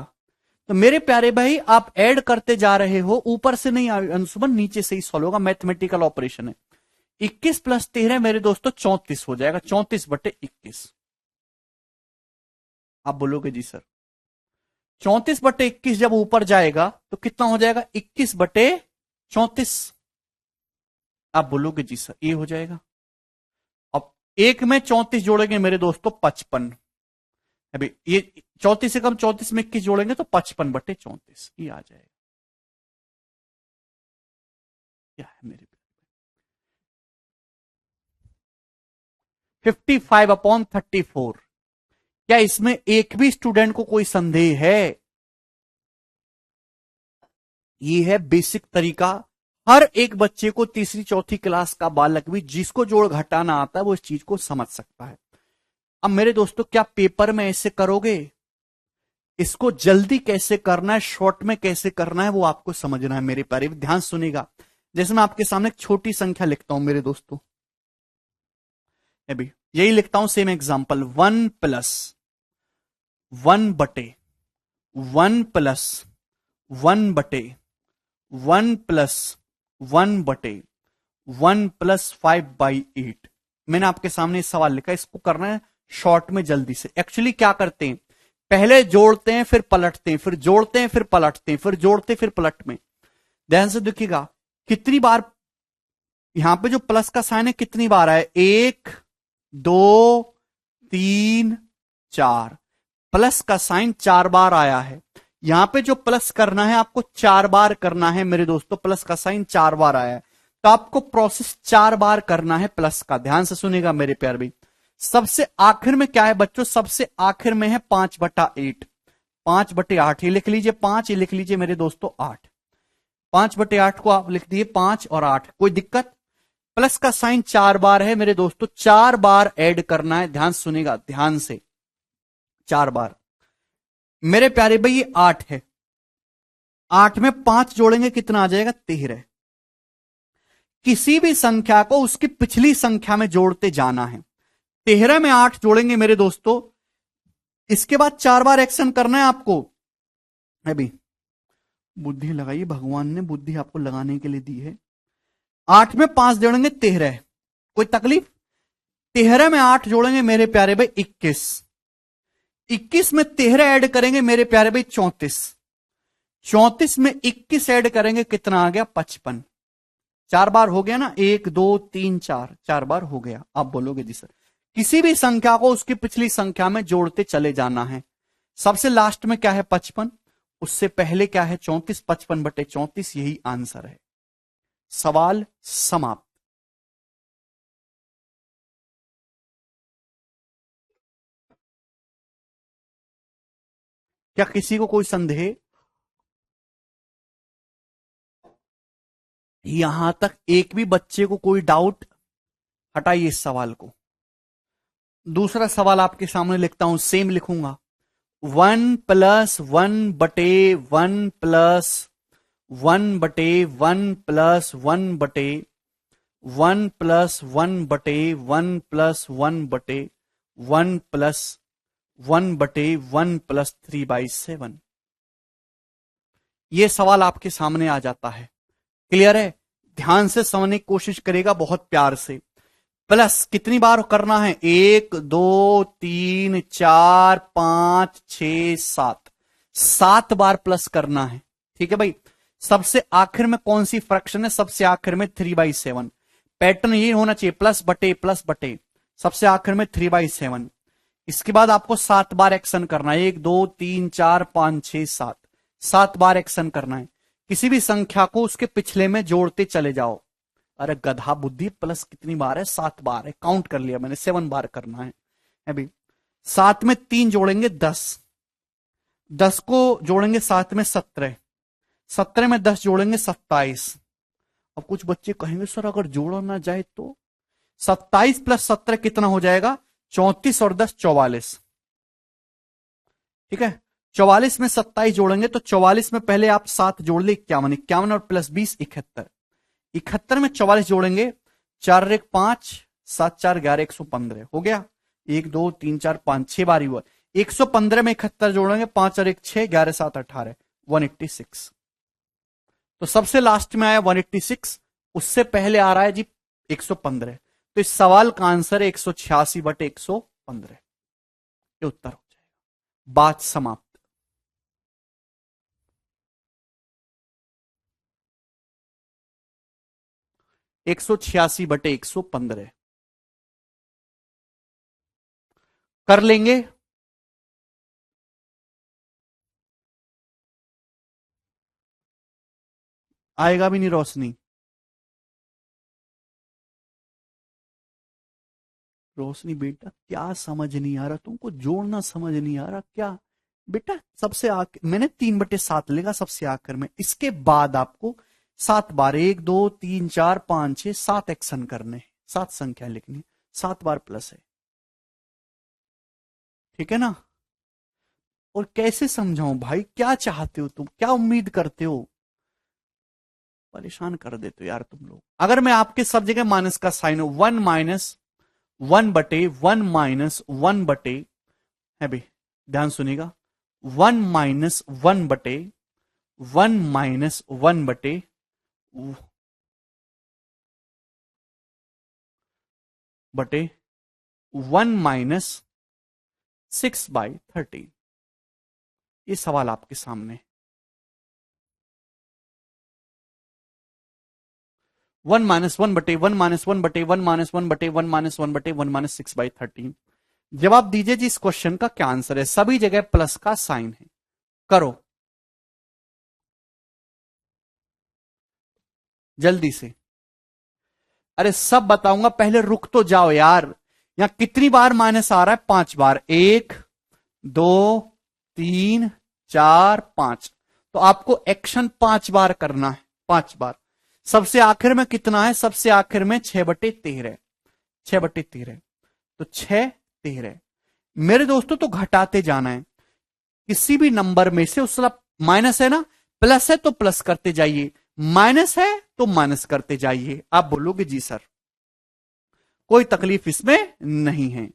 तो मेरे प्यारे भाई आप ऐड करते जा रहे हो, ऊपर से नहीं अंशुमन नीचे से ही सॉल्व होगा, मैथमेटिकल ऑपरेशन है। 21 + 13 मेरे दोस्तों 34 हो जाएगा, 34/21। आप बोलोगे जी सर। 34/21 जब ऊपर जाएगा तो कितना हो जाएगा? 21/34। आप बोलोगे जी सर ये हो जाएगा। अब एक में 34 जोड़ेंगे मेरे दोस्तों 55। अभी ये 34 से कम 34 में 21 जोड़ेंगे तो 55/34 ये आ जाएगा। क्या है मेरे 55/34। क्या इसमें एक भी स्टूडेंट को कोई संदेह है? ये है बेसिक तरीका। हर एक बच्चे को तीसरी चौथी क्लास का बालक भी जिसको जोड़ घटाना आता है वो इस चीज को समझ सकता है। अब मेरे दोस्तों क्या पेपर में ऐसे करोगे? इसको जल्दी कैसे करना है, शॉर्ट में कैसे करना है वो आपको समझना है मेरे प्यारे। ध्यान सुनिएगा। जैसे मैं आपके सामने एक छोटी संख्या लिखता हूं मेरे दोस्तों, अभी यही लिखता हूं सेम एग्जांपल। 1 + 1/1 + 1/1 + 1/1 + 5/8। मैंने आपके सामने इस सवाल लिखा, इसको करना है शॉर्ट में जल्दी से। एक्चुअली क्या करते हैं, पहले जोड़ते हैं फिर पलटते हैं, फिर जोड़ते हैं फिर पलटते हैं, फिर जोड़ते फिर पलट में। ध्यान से देखिएगा कितनी बार यहां पे जो प्लस का साइन है कितनी बार आया? 1 2 3 4। प्लस का साइन 4 बार आया है। यहां पे जो प्लस करना है आपको 4 बार करना है मेरे दोस्तों। प्लस का साइन 4 बार आया है तो आपको प्रोसेस 4 बार करना है प्लस का। ध्यान से सुनिएगा मेरे प्यार भी। सबसे आखिर में क्या है बच्चों? सबसे आखिर में है 5/8। 5/8 ये लिख लीजिए, 5 ये लिख लीजिए मेरे दोस्तों 8। 5/8 को आप लिख दिए 5 और 8। कोई दिक्कत? प्लस का साइन 4 बार है मेरे दोस्तों, 4 बार ऐड करना है। ध्यान सुनिएगा ध्यान से, 4 बार। मेरे प्यारे भाई ये 8 है, 8 में 5 जोड़ेंगे कितना आ जाएगा? 13। किसी भी संख्या को उसकी पिछली संख्या में जोड़ते जाना है। 13 में 8 जोड़ेंगे मेरे दोस्तों, इसके बाद 4 बार एक्शन करना है आपको। अभी बुद्धि लगाइए, भगवान ने बुद्धि आपको लगाने के लिए दी है। 8 में 5 जोड़ेंगे 13। कोई तकलीफ? 13 में 8 जोड़ेंगे मेरे प्यारे भाई 21। 21 में 13 ऐड करेंगे मेरे प्यारे भाई 34। 34 में 21 ऐड करेंगे कितना आ गया? 55। 4 बार हो गया ना, 1 2 3 4, 4 बार हो गया। आप बोलोगे जी सर। किसी भी संख्या को उसकी पिछली संख्या में जोड़ते चले जाना है। सबसे लास्ट में क्या है? 55। उससे पहले क्या है? 34। 55/34 यही आंसर है। सवाल समाप्त। क्या किसी को कोई संदेह? यहां तक एक भी बच्चे को कोई डाउट? हटाइए इस सवाल को। दूसरा सवाल आपके सामने लिखता हूं, सेम लिखूंगा। 1 + 1/1 + 1/1 + 1/1 + 1/1 + 1/1 + 1/1 + 3/7। यह सवाल आपके सामने आ जाता है। क्लियर है? ध्यान से समझने की कोशिश करेगा बहुत प्यार से। प्लस कितनी बार करना है? 1 2 3 4 5 6 7, 7 बार प्लस करना है। ठीक है भाई। सबसे आखिर में कौन सी फ्रैक्शन है? सबसे आखिर में 3/7। पैटर्न ये होना चाहिए, प्लस बटे। सबसे आखिर में 3/7। इसके बाद आपको 7 बार एक्शन करना है। 1 2 3 4 5 6 7, 7 बार एक्शन करना है। किसी भी संख्या को उसके पिछले में जोड़ते चले जाओ। अरे गधा बुद्धि, प्लस कितनी बार है? 7 बार है, काउंट कर लिया मैंने, 7 बार करना है। अभी 7 में 3 जोड़ेंगे 10, 10 को जोड़ेंगे 7 में 17, 17 में 10 जोड़ेंगे 27। अब कुछ बच्चे कहेंगे सर अगर जोड़ा ना जाए तो 27 प्लस 17 कितना हो जाएगा? 34 और 10 44। ठीक है, 44 में 27 जोड़ेंगे तो 44 में पहले आप 7 जोड़ ले 51, 51 और प्लस 20 71, 71 में 44 जोड़ेंगे 4 1 5 7 4 11 115 हो गया। 1 2 3 4 5 6 बार हुआ। 115 में 71 जोड़ेंगे 5 और 1 6 11 7 18 186। तो सबसे लास्ट में आया 186, उससे पहले आ रहा है जी 115। तो इस सवाल का आंसर है 186/115। ये उत्तर हो जाएगा। बात समाप्त। एक 186/115 कर लेंगे। आएगा भी नहीं रोशनी। रोशनी बेटा क्या समझ नहीं आ रहा तुमको? जोड़ना समझ नहीं आ रहा क्या बेटा? सबसे आखिर मैंने 3/7 लेगा सबसे आखिर में, इसके बाद आपको 7 बार 1 2 3 4 5 6 7 एक्शन करने, 7 संख्या लिखनी, 7 बार प्लस है। ठीक है ना? और कैसे समझाऊं भाई, क्या चाहते हो तुम, क्या उम्मीद करते हो? परेशान कर देते हो यार तुम लोग। अगर मैं आपके सब जगह माइनस का साइन हो, 1-1/1 है भाई, ध्यान सुनिएगा, 1-1/1 बटे 1-6/13। ये सवाल आपके सामने। 1-1/1/1-1/1/1-1/6/13। जवाब दीजिए जी, इस क्वेश्चन का क्या आंसर है? सभी जगह प्लस का साइन है। करो जल्दी से। अरे सब बताऊंगा, पहले रुक तो जाओ यार। यहां कितनी बार माइनस आ रहा है? 5 बार। 1 2 3 4 5। तो आपको एक्शन 5 बार करना है, 5 बार। सबसे आखिर में कितना है? सबसे आखिर में 6/13, 6/13। तो 6 13। मेरे दोस्तों तो घटाते जाना है किसी भी नंबर में से। उस माइनस है ना, प्लस है तो प्लस करते जाइए, माइनस है तो माइनस करते जाइए। आप बोलोगे जी सर, कोई तकलीफ इसमें नहीं है।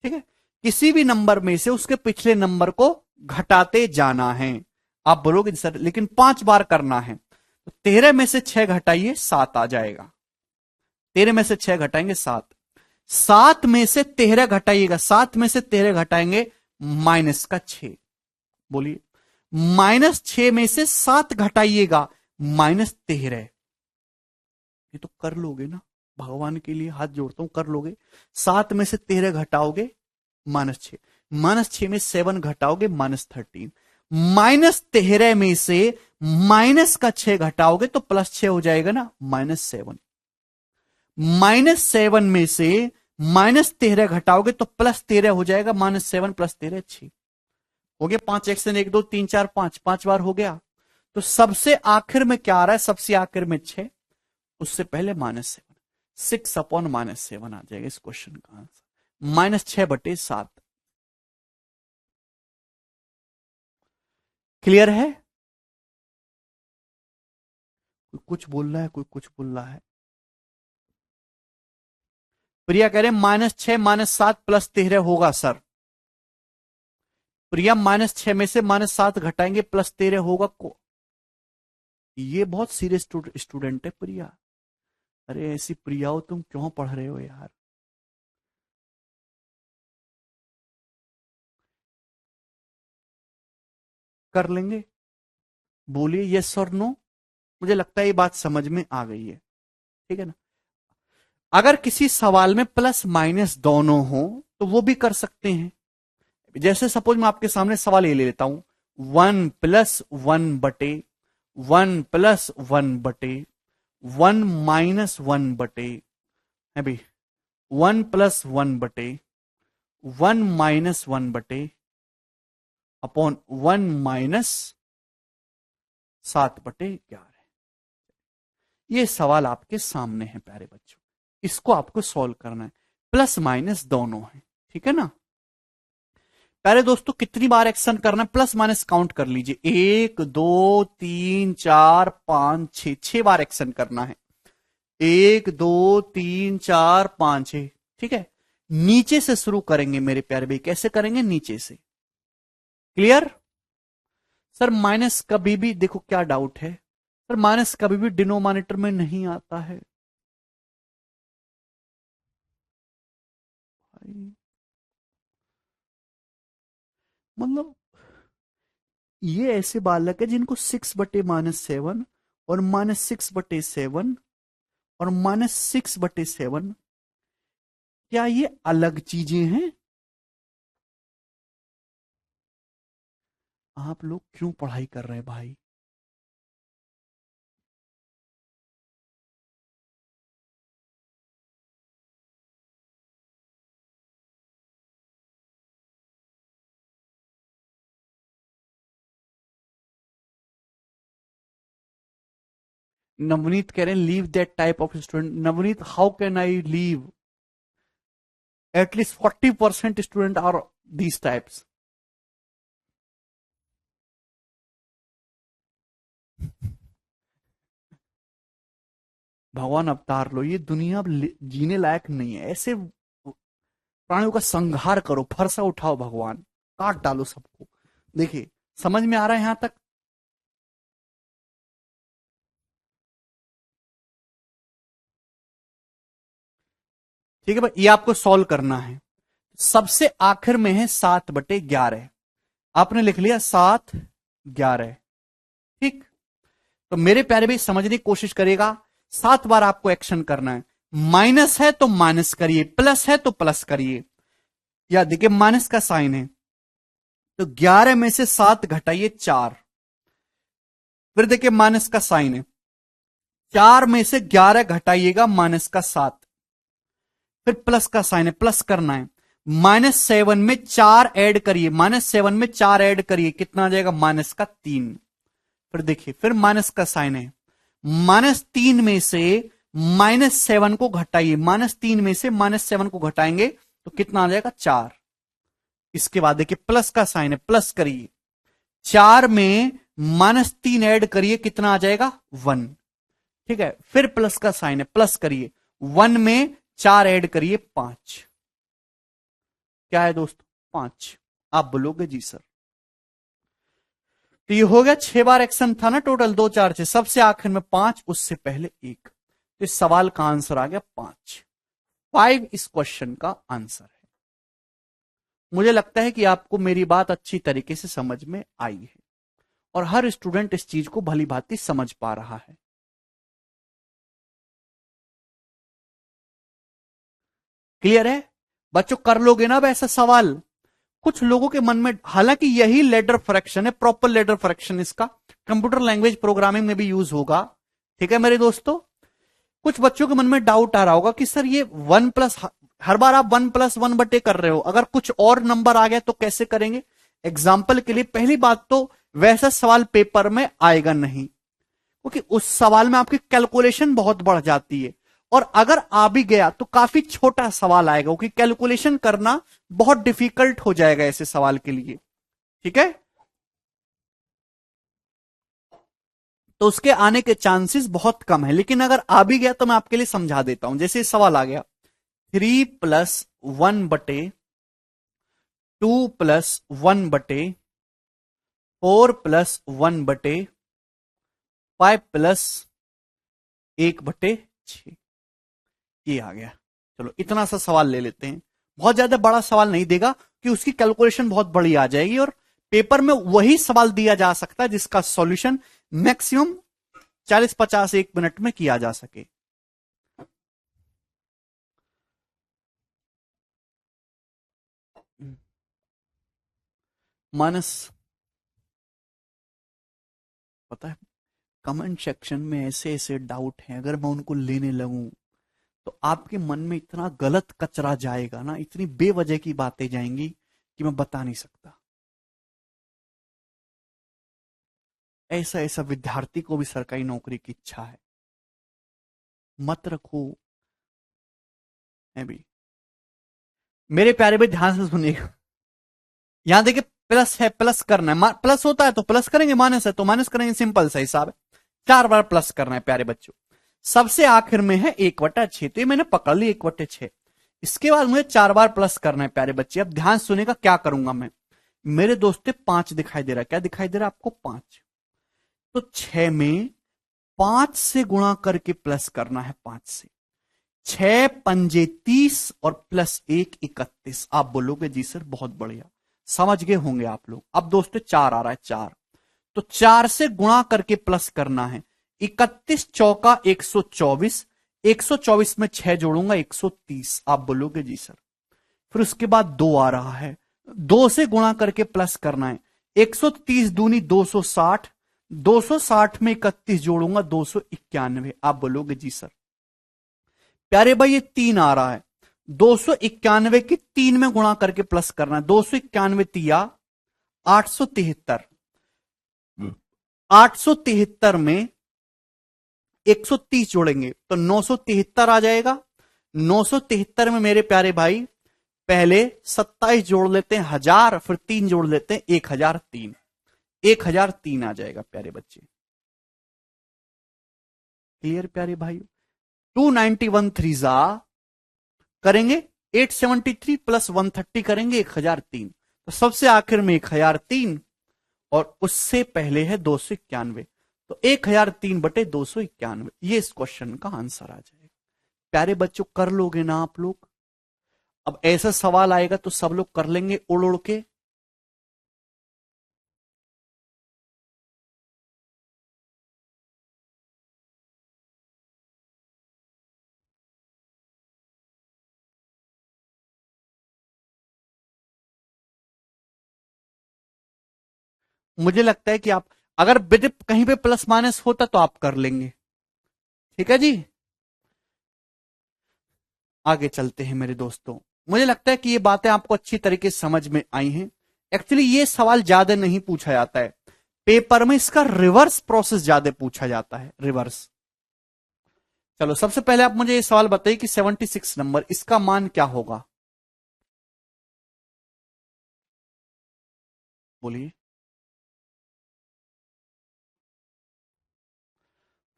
ठीक है, किसी भी नंबर में से उसके पिछले नंबर को घटाते जाना है। आप बोलोगे जी सर लेकिन 5 बार करना है। तो 13 में से 6 घटाइए 7 आ जाएगा। 13 में से 6 घटाएंगे 7, 7 में से 13 घटाइएगा, 7 में से 13 घटाएंगे माइनस का 6। बोलिए, -6 में से 7 घटाइएगा -13। ये तो कर लोगे ना, भगवान के लिए हाथ जोड़ता हूं, कर लोगे। 7 में से 13 घटाओगे -6, -6 में 7 घटाओगे -13, -13 में से माइनस का 6 घटाओगे तो +6 हो जाएगा ना, -7। -7 में से -13 घटाओगे तो +13 हो जाएगा, -7 + 13 6 हो गया। 5 एक्शन 1 2 3 4 5, 5 बार हो गया। तो सबसे आखिर में क्या आ रहा है? सबसे आखिर में 6, उससे पहले -7, 6/-7 आ जाएगा इस क्वेश्चन का आंसर, -6/7। क्लियर है? कोई कुछ बोल रहा है, कोई कुछ बोल रहा है। प्रिया कह रहे -6 -7 + 13 होगा सर। प्रिया -6 में से -7 घटाएंगे +13 होगा को। ये बहुत सीरियस स्टूडेंट है प्रिया। अरे ऐसी प्रिया हो तुम, क्यों पढ़ रहे हो यार? कर लेंगे, बोलिए यस और नो। मुझे लगता है ये बात समझ में आ गई है। ठीक है ना? अगर किसी सवाल में प्लस माइनस दोनों हो तो वो भी कर सकते हैं। जैसे सपोज मैं आपके सामने सवाल ये ले लेता हूं, 1+1/1+1/1 -1 बटे है भाई, 1+1/1 1-1/(1-7/11) ये सवाल आपके सामने है प्यारे बच्चों, इसको आपको सॉल्व करना है, प्लस माइनस दोनों है, ठीक है ना। प्यारे दोस्तों कितनी बार एक्शन करना है, प्लस माइनस काउंट कर लीजिए, 1 2 3 4 5 6, 6 बार एक्शन करना है, 1 2 3 4 5 6, ठीक है। नीचे से शुरू करेंगे मेरे प्यारे भाई, कैसे करेंगे, नीचे से, क्लियर। सर माइनस कभी भी, देखो क्या डाउट है सर, माइनस कभी भी डिनोमिनेटर में नहीं आता है मतलब ये ऐसे बालक है जिनको 6/-7 और -6/7 और -6/7, क्या ये अलग चीजें हैं। आप लोग क्यों पढ़ाई कर रहे हैं भाई। नवनीत कह रहे हैं leave that type of student. Navneet how can I leave, at least 40% student are these types. भगवान अवतार लो, ये दुनिया अब जीने लायक नहीं है, ऐसे प्राणियों का संहार करो, फरसा उठाओ भगवान, काट डालो सबको। देखिए समझ में आ रहा है यहां तक। ठीक है भाई, ये आपको सॉल्व करना है। सबसे आखिर में है 7/11, आपने लिख लिया 7/11, ठीक। तो मेरे प्यारे भाई समझने की कोशिश करेगा, 7 बार आपको एक्शन करना है, माइनस है तो माइनस करिए, प्लस है तो प्लस करिए, या देखिए माइनस का साइन है तो 11 में से 7 घटाइए 4, फिर देखिए माइनस का साइन है, 4 में से 11 घटाइएगा माइनस का 7, फिर प्लस का साइन है, प्लस करना है, -7 में 4 ऐड करिए, -7 में 4 ऐड करिए, कितना आ जाएगा, -3। फिर देखिए फिर माइनस का साइन है, -3 में से -7 को घटाइए, -3 में से -7 को घटाएंगे तो कितना आ जाएगा, 4। इसके बाद देखिए प्लस का साइन है, प्लस करिए, 4 में -3 ऐड करिए, कितना आ जाएगा, 1, ठीक है। फिर प्लस का साइन है, प्लस करिए, 1 में 4 ऐड करिए, 5, क्या है दोस्तों, 5। आप बोलोगे जी सर। तो ये हो गया 6 बार एक्शन था ना टोटल, 2 4 6, सबसे आखिर में 5, उससे पहले 1, तो इस सवाल का आंसर आ गया 5। 5 इस क्वेश्चन का आंसर है। मुझे लगता है कि आपको मेरी बात अच्छी तरीके से समझ में आई है और हर स्टूडेंट इस चीज को भली भांति समझ पा रहा है। क्लियर है बच्चों, कर लोगे ना अब ऐसा सवाल। कुछ लोगों के मन में, हालांकि यही लेडर फ्रैक्शन है, प्रॉपर लेडर फ्रैक्शन, इसका कंप्यूटर लैंग्वेज प्रोग्रामिंग में भी यूज होगा, ठीक है मेरे दोस्तों। कुछ बच्चों के मन में डाउट आ रहा होगा कि सर ये 1+, हर बार आप 1+1/, कर रहे हो, अगर कुछ और नंबर आ गया तो कैसे करेंगे। एग्जाम्पल के लिए पहली बात तो वैसा सवाल पेपर में आएगा नहीं, क्योंकि उस सवाल में आपकी कैलकुलेशन बहुत बढ़ जाती है, और अगर आ भी गया तो काफी छोटा सवाल आएगा, क्योंकि कैलकुलेशन करना बहुत डिफिकल्ट हो जाएगा ऐसे सवाल के लिए, ठीक है। तो उसके आने के चांसेस बहुत कम है, लेकिन अगर आ भी गया तो मैं आपके लिए समझा देता हूं। जैसे सवाल आ गया 3+1/2+1/5+1/6, ये आ गया। चलो इतना सा सवाल ले लेते हैं, बहुत ज्यादा बड़ा सवाल नहीं देगा कि उसकी कैलकुलेशन बहुत बड़ी आ जाएगी, और पेपर में वही सवाल दिया जा सकता है जिसका सॉल्यूशन मैक्सिमम 40-50 1 मिनट में किया जा सके। मानस, पता है कमेंट सेक्शन में ऐसे ऐसे डाउट हैं, अगर मैं उनको लेने लगूं तो आपके मन में इतना गलत कचरा जाएगा ना, इतनी बेवजह की बातें जाएंगी कि मैं बता नहीं सकता। ऐसा ऐसा विद्यार्थी को भी सरकारी नौकरी की इच्छा है, मत रखो। है भी मेरे प्यारे भाई, ध्यान से सुनिएगा। यहां देखिए प्लस है, प्लस करना है, प्लस होता है तो प्लस करेंगे, माइनस है तो माइनस करेंगे, सिंपल सा हिसाब है। 4 बार प्लस करना है प्यारे बच्चों। सबसे आखिर में है 1/6, तो ये मैंने पकड़ ली 1/6। इसके बाद मुझे 4 बार प्लस करना है प्यारे बच्चे। अब ध्यान सुनेगा क्या करूंगा मैं। मेरे दोस्तों 5 दिखाई दे रहा है, क्या दिखाई दे रहा है आपको? 5। तो 6 में 5 से गुणा करके प्लस करना है, 5 से। 6 पंजे 30 और प्लस 1 31। आप बोलोगे जी सर बहुत बढ़िया, समझ गए होंगे आप लोग। अब दोस्तों 4 आ रहा है, 4। तो 4 से गुणा करके प्लस करना है। 31 चौका 124, 124 में 6 जोड़ूंगा 130। आप बोलोगे जी सर। फिर उसके बाद 2 आ रहा है, 2 से गुणा करके प्लस करना है। 130 दूनी 260, 260 में 31 जोड़ूंगा 291। आप बोलोगे जी सर। प्यारे भाई ये 3 आ रहा है, 291 की 3 में गुणा करके प्लस करना है। 291 तिया 873, 873 में 130 जोड़ेंगे तो 973 आ जाएगा। 973 में मेरे प्यारे भाई पहले 27 जोड़ लेते हैं 1000, फिर 3 जोड़ लेते हैं 1003। 1003 आ जाएगा प्यारे बच्चे। क्लियर प्यारे भाई? 291 3 करेंगे 873 प्लस 130 करेंगे 1003। तो सबसे आखिर में 1003 और उससे पहले है 291। तो 1003/291, ये इस क्वेश्चन का आंसर आ जाएगा। प्यारे बच्चों कर लोगे ना आप लोग? अब ऐसा सवाल आएगा तो सब लोग कर लेंगे उड़ उड़ के। मुझे लगता है कि आप अगर कहीं पे प्लस माइनस होता तो आप कर लेंगे। ठीक है जी, आगे चलते हैं मेरे दोस्तों। मुझे लगता है कि ये बातें आपको अच्छी तरीके से समझ में आई हैं। एक्चुअली ये सवाल ज्यादा नहीं पूछा जाता है पेपर में, इसका रिवर्स प्रोसेस ज्यादा पूछा जाता है, रिवर्स। चलो सबसे पहले आप मुझे ये सवाल बताइए कि 76 नंबर इसका मान क्या होगा? बोलिए।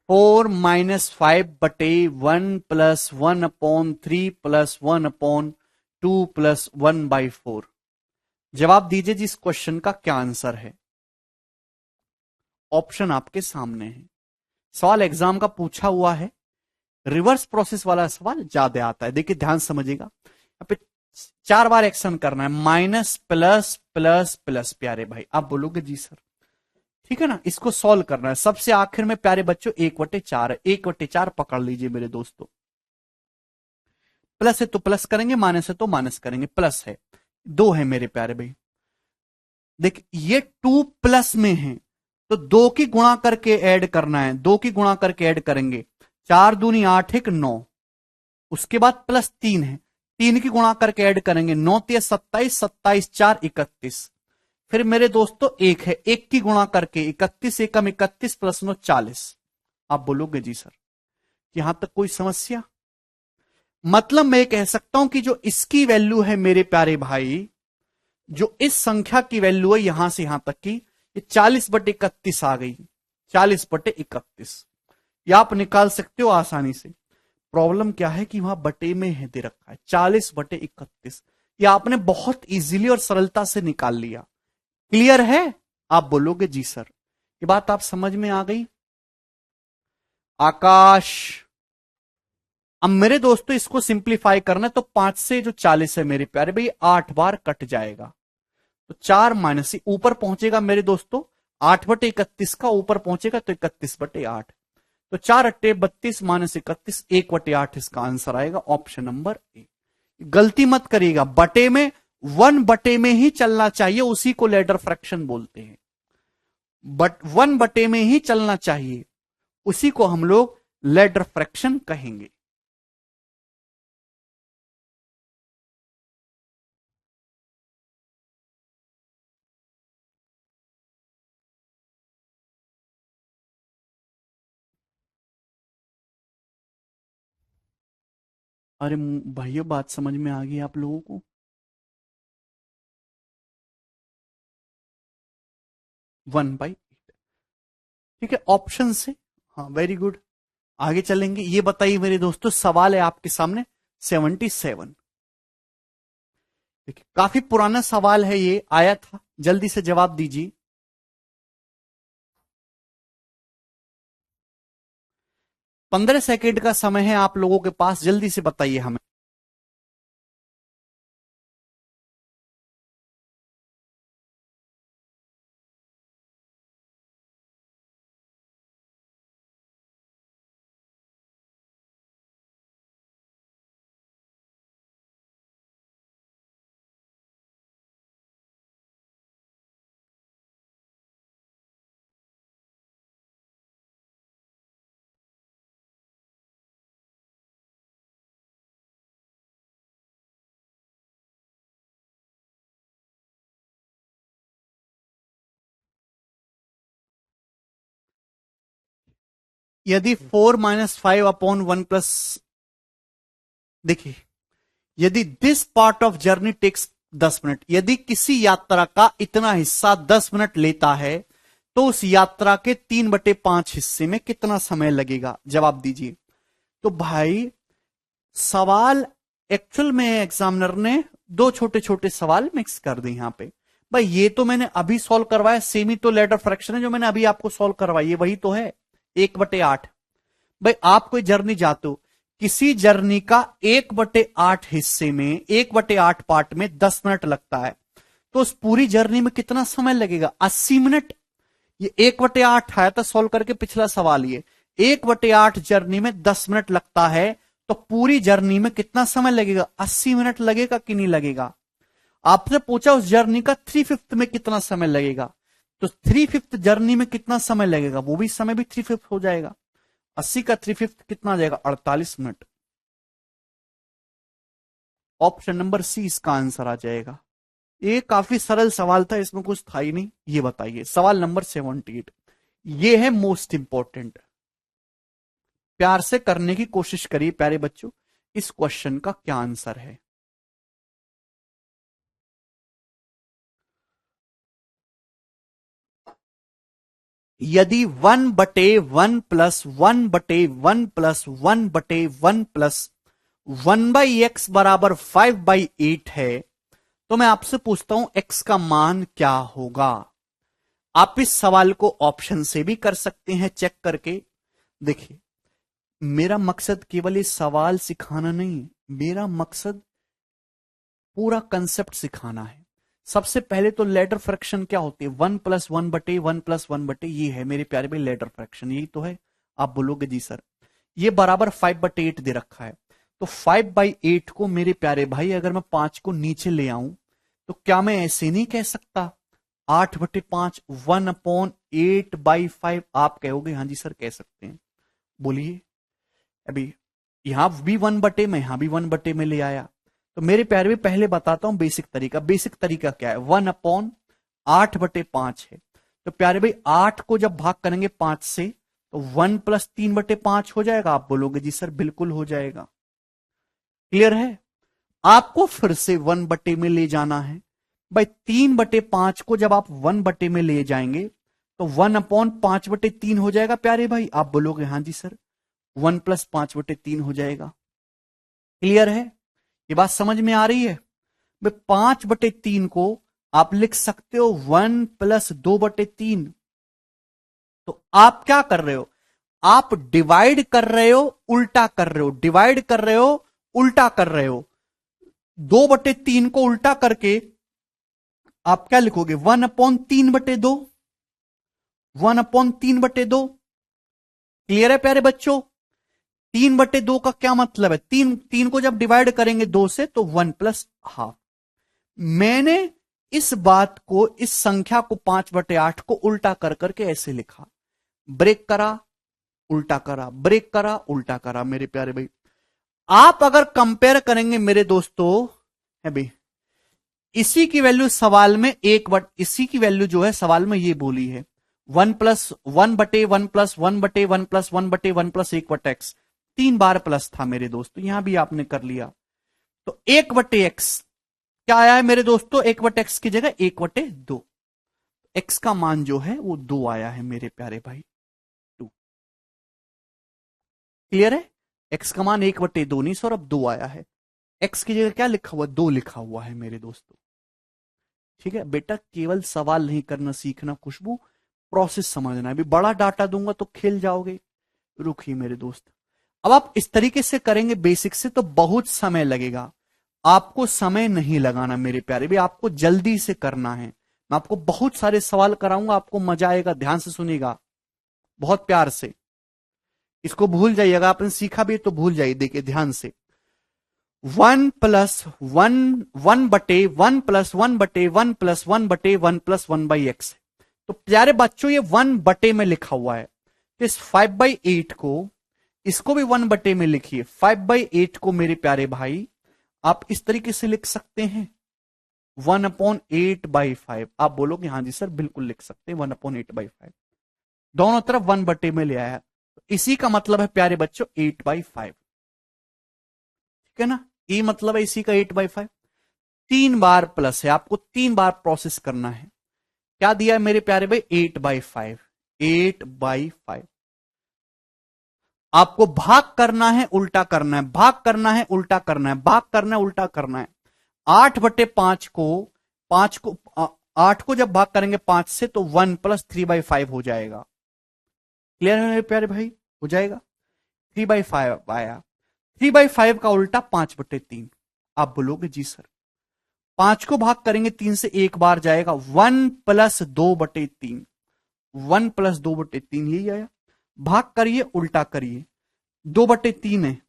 4-5/1 प्लस 1/3 प्लस 1/2 प्लस 1/4। जवाब दीजिए जी, इस क्वेश्चन का क्या आंसर है? ऑप्शन आपके सामने है। सवाल एग्जाम का पूछा हुआ है, रिवर्स प्रोसेस वाला सवाल ज्यादा आता है। देखिए ध्यान समझिएगा, यहाँ पे 4 बार एक्शन करना है, माइनस प्लस प्लस प्लस। प्यारे भाई आप बोलोगे जी सर, ठीक है ना? इसको सॉल्व करना है। सबसे आखिर में प्यारे बच्चों 1/4 है, 1/4 पकड़ लीजिए मेरे दोस्तों। प्लस है तो प्लस करेंगे, माइनस है तो माइनस करेंगे। प्लस है 2 है मेरे प्यारे भाई। देख ये 2 प्लस में है तो 2 की गुणा करके ऐड करना है, 2 की गुणा करके ऐड करेंगे। 4 दूनी 8 1 9। उसके बाद प्लस 3 है, 3 की गुणा करके ऐड करेंगे। 9 3 27, 27 4 31। फिर मेरे दोस्तों 1 है, 1 की गुणा करके 31 एकम 31 प्लस 9 40। आप बोलोगे जी सर। यहां तक कोई समस्या? मतलब मैं कह सकता हूं कि जो इसकी वैल्यू है मेरे प्यारे भाई, जो इस संख्या की वैल्यू है यहां से यहां तक की, ये 40/31 आ गई। 40/31 ये आप निकाल सकते हो आसानी से। प्रॉब्लम क्या है कि वहां बटे में है दे रखा है 40/31। ये आपने बहुत इजीली और सरलता से निकाल लिया। क्लियर है? आप बोलोगे जी सर। ये बात आप समझ में आ गई? आकाश, अब मेरे दोस्तों इसको सिंप्लीफाई करना है तो 5 से जो 40 है मेरे प्यारे भाई 8 बार कट जाएगा। तो 4 माइनस ऊपर पहुंचेगा मेरे दोस्तों 8/31 का, ऊपर पहुंचेगा तो 31/8। तो 4 8 32 माइनस 31, 1/8 इसका आंसर आएगा, ऑप्शन नंबर ए। गलती मत करिएगा, बटे में 1 बटे में ही चलना चाहिए, उसी को लेडर फ्रैक्शन बोलते हैं। बट 1 बटे में ही चलना चाहिए, उसी को हम लोग लेडर फ्रैक्शन कहेंगे। अरे भैया बात समझ में आ गई आप लोगों को? 1/8। ठीक है, ऑप्शन से। हाँ, वेरी गुड। आगे चलेंगे। ये बताइए मेरे दोस्तों, सवाल है आपके सामने 77। देखिए, काफी पुराना सवाल है, ये आया था, जल्दी से जवाब दीजिए। 15 सेकेंड का समय है आप लोगों के पास, जल्दी से बताइए हमें। यदि 4 - 5/1 देखिए, यदि this part of journey takes 10 minute, यदि किसी यात्रा का इतना हिस्सा 10 मिनट लेता है, तो उस यात्रा के 3/5 हिस्से में कितना समय लगेगा? जवाब दीजिए। तो भाई, सवाल एक्चुअल में एग्जामिनर ने दो छोटे छोटे सवाल मिक्स कर दिए यहां पे। भाई, ये तो मैंने अभी सॉल्व करवाया, सेमी तो लेटर फ्रैक्शन है जो मैंने अभी आपको सॉल्व करवाई है, वही तो है 1/8। भाई, आप कोई जर्नी जाते हो, किसी जर्नी का 1/8 हिस्से में, 1/8 पार्ट में 10 मिनट लगता है, तो उस पूरी जर्नी में कितना समय लगेगा? 80 मिनट। ये 1/8 आया था सॉल्व करके पिछला सवाल, ये 1/8 जर्नी में 10 मिनट लगता है, तो पूरी जर्नी में कितना समय लगेगा? 80 मिनट लगेगा कि नहीं लगेगा? आपने पूछा उस जर्नी का 3/5 में कितना समय लगेगा, तो 3/5 जर्नी में कितना समय लगेगा, वो भी समय भी 3/5 हो जाएगा। 80 का 3/5 कितना आ जाएगा? 48 मिनट। ऑप्शन नंबर सी इसका आंसर आ जाएगा। ये काफी सरल सवाल था, इसमें कुछ था ही नहीं। ये बताइए सवाल नंबर 78, ये है मोस्ट इंपॉर्टेंट। प्यार से करने की कोशिश करिए प्यारे बच्चों, इस क्वेश्चन का क्या आंसर है। यदि 1/1+1+1/1+1/1/x बराबर 5/8 है, तो मैं आपसे पूछता हूं x का मान क्या होगा? आप इस सवाल को ऑप्शन से भी कर सकते हैं चेक करके। देखिए, मेरा मकसद केवल इस सवाल सिखाना नहीं है, मेरा मकसद पूरा कंसेप्ट सिखाना है। सबसे पहले तो लेटर फ्रैक्शन क्या होती है? 1+1/1+1/, ये है मेरे प्यारे भाई लेटर फ्रैक्शन, यही तो है। आप बोलोगे जी सर, ये बराबर 5/8 दे रखा है, तो 5/8 को मेरे प्यारे भाई अगर मैं 5 को नीचे ले आऊं, तो क्या मैं ऐसे नहीं कह सकता 8/5, 1/8/5? आप कहोगे हाँ जी सर कह सकते हैं, बोलिए। अभी यहां भी 1/, में यहां भी 1/, में ले आया, तो मेरे प्यारे भी पहले बताता हूं बेसिक तरीका। बेसिक तरीका क्या है? 1/8/5 है, तो प्यारे भाई 8 को जब भाग करेंगे 5 से, तो 1+3/5 हो जाएगा। आप बोलोगे जी सर बिल्कुल हो जाएगा। क्लियर है? आपको फिर से 1/, में ले जाना है भाई। 3/5 को जब आप 1/, में ले जाएंगे, तो 1/5/3 हो जाएगा प्यारे भाई। आप बोलोगे हाँ जी सर 1+5/3 हो जाएगा। क्लियर है? ये बात समझ में आ रही है? भाई 5/3 को आप लिख सकते हो 1+2/3। तो आप क्या कर रहे हो? आप डिवाइड कर रहे हो, उल्टा कर रहे हो, डिवाइड कर रहे हो, उल्टा कर रहे हो। 2/3 को उल्टा करके आप क्या लिखोगे? 1/3/2, 1/3/2। क्लियर है प्यारे बच्चों? 3/2 का क्या मतलब है? तीन तीन को जब डिवाइड करेंगे 2 से, तो 1+12। मैंने इस बात को, इस संख्या को 5/8 को उल्टा कर करके ऐसे लिखा, ब्रेक करा, उल्टा करा, ब्रेक करा, उल्टा करा। मेरे प्यारे भाई, आप अगर कंपेयर करेंगे मेरे दोस्तों, है भाई, इसी की वैल्यू सवाल में इसी की वैल्यू जो है सवाल में ये बोली है 1+1/1+1/1+1/1+1/x। 3 बार प्लस था मेरे दोस्तों, यहां भी आपने कर लिया। तो 1/x क्या आया है मेरे दोस्तों, 1/x की जगह 1/2। x का मान जो है वो 2 आया है मेरे प्यारे भाई, 2। क्लियर है? x का मान 1/2 नहीं सर, अब 2 आया है। x की जगह क्या लिखा हुआ, 2 लिखा हुआ है मेरे दोस्तों। ठीक है बेटा, केवल सवाल नहीं करना सीखना खुशबू, प्रोसेस समझना है। अभी बड़ा डाटा दूंगा तो खेल जाओगे। रुकिए मेरे दोस्त, अब आप इस तरीके से करेंगे बेसिक से तो बहुत समय लगेगा। आपको समय नहीं लगाना मेरे प्यारे भी, आपको जल्दी से करना है। मैं आपको बहुत सारे सवाल कराऊंगा, आपको मजा आएगा, ध्यान से सुनिएगा, बहुत प्यार से। इसको भूल जाइए, अगर आपने सीखा भी तो भूल जाइए। देखिए ध्यान से, 1+1 1+1/1+1/1+1/x। तो प्यारे बच्चों ये 1/, में लिखा हुआ है, तो इस 5/8 को, इसको भी 1/, में लिखिए। 5/8 को मेरे प्यारे भाई आप इस तरीके से लिख सकते हैं, 1/8/5। आप बोलोगे हाँ जी सर बिल्कुल लिख सकते हैं, 1/8/5। दोनों तरफ 1/, में ले आया, तो इसी का मतलब है प्यारे बच्चों 8/5। ठीक है ना, ये मतलब है इसी का 8/5। 3 बार प्लस है, आपको 3 बार प्रोसेस करना है। क्या दिया है मेरे प्यारे भाई, 8/5। 8/5 आपको भाग करना है, उल्टा करना है, भाग करना है, उल्टा करना है, भाग करना है, उल्टा करना है। 8/5 को, 8 को जब भाग करेंगे 5 से तो 1 + 3/5 हो जाएगा। क्लियर है मेरे प्यारे भाई, हो जाएगा। 3/5 आया, 3/5 का उल्टा 5/3। आप बोलोगे जी सर 5 को भाग करेंगे 3 से, एक बार जाएगा, 1 + 2/3। 1 + 2/3 यही आया। भाग करिए, उल्टा करिए, 2/3 है,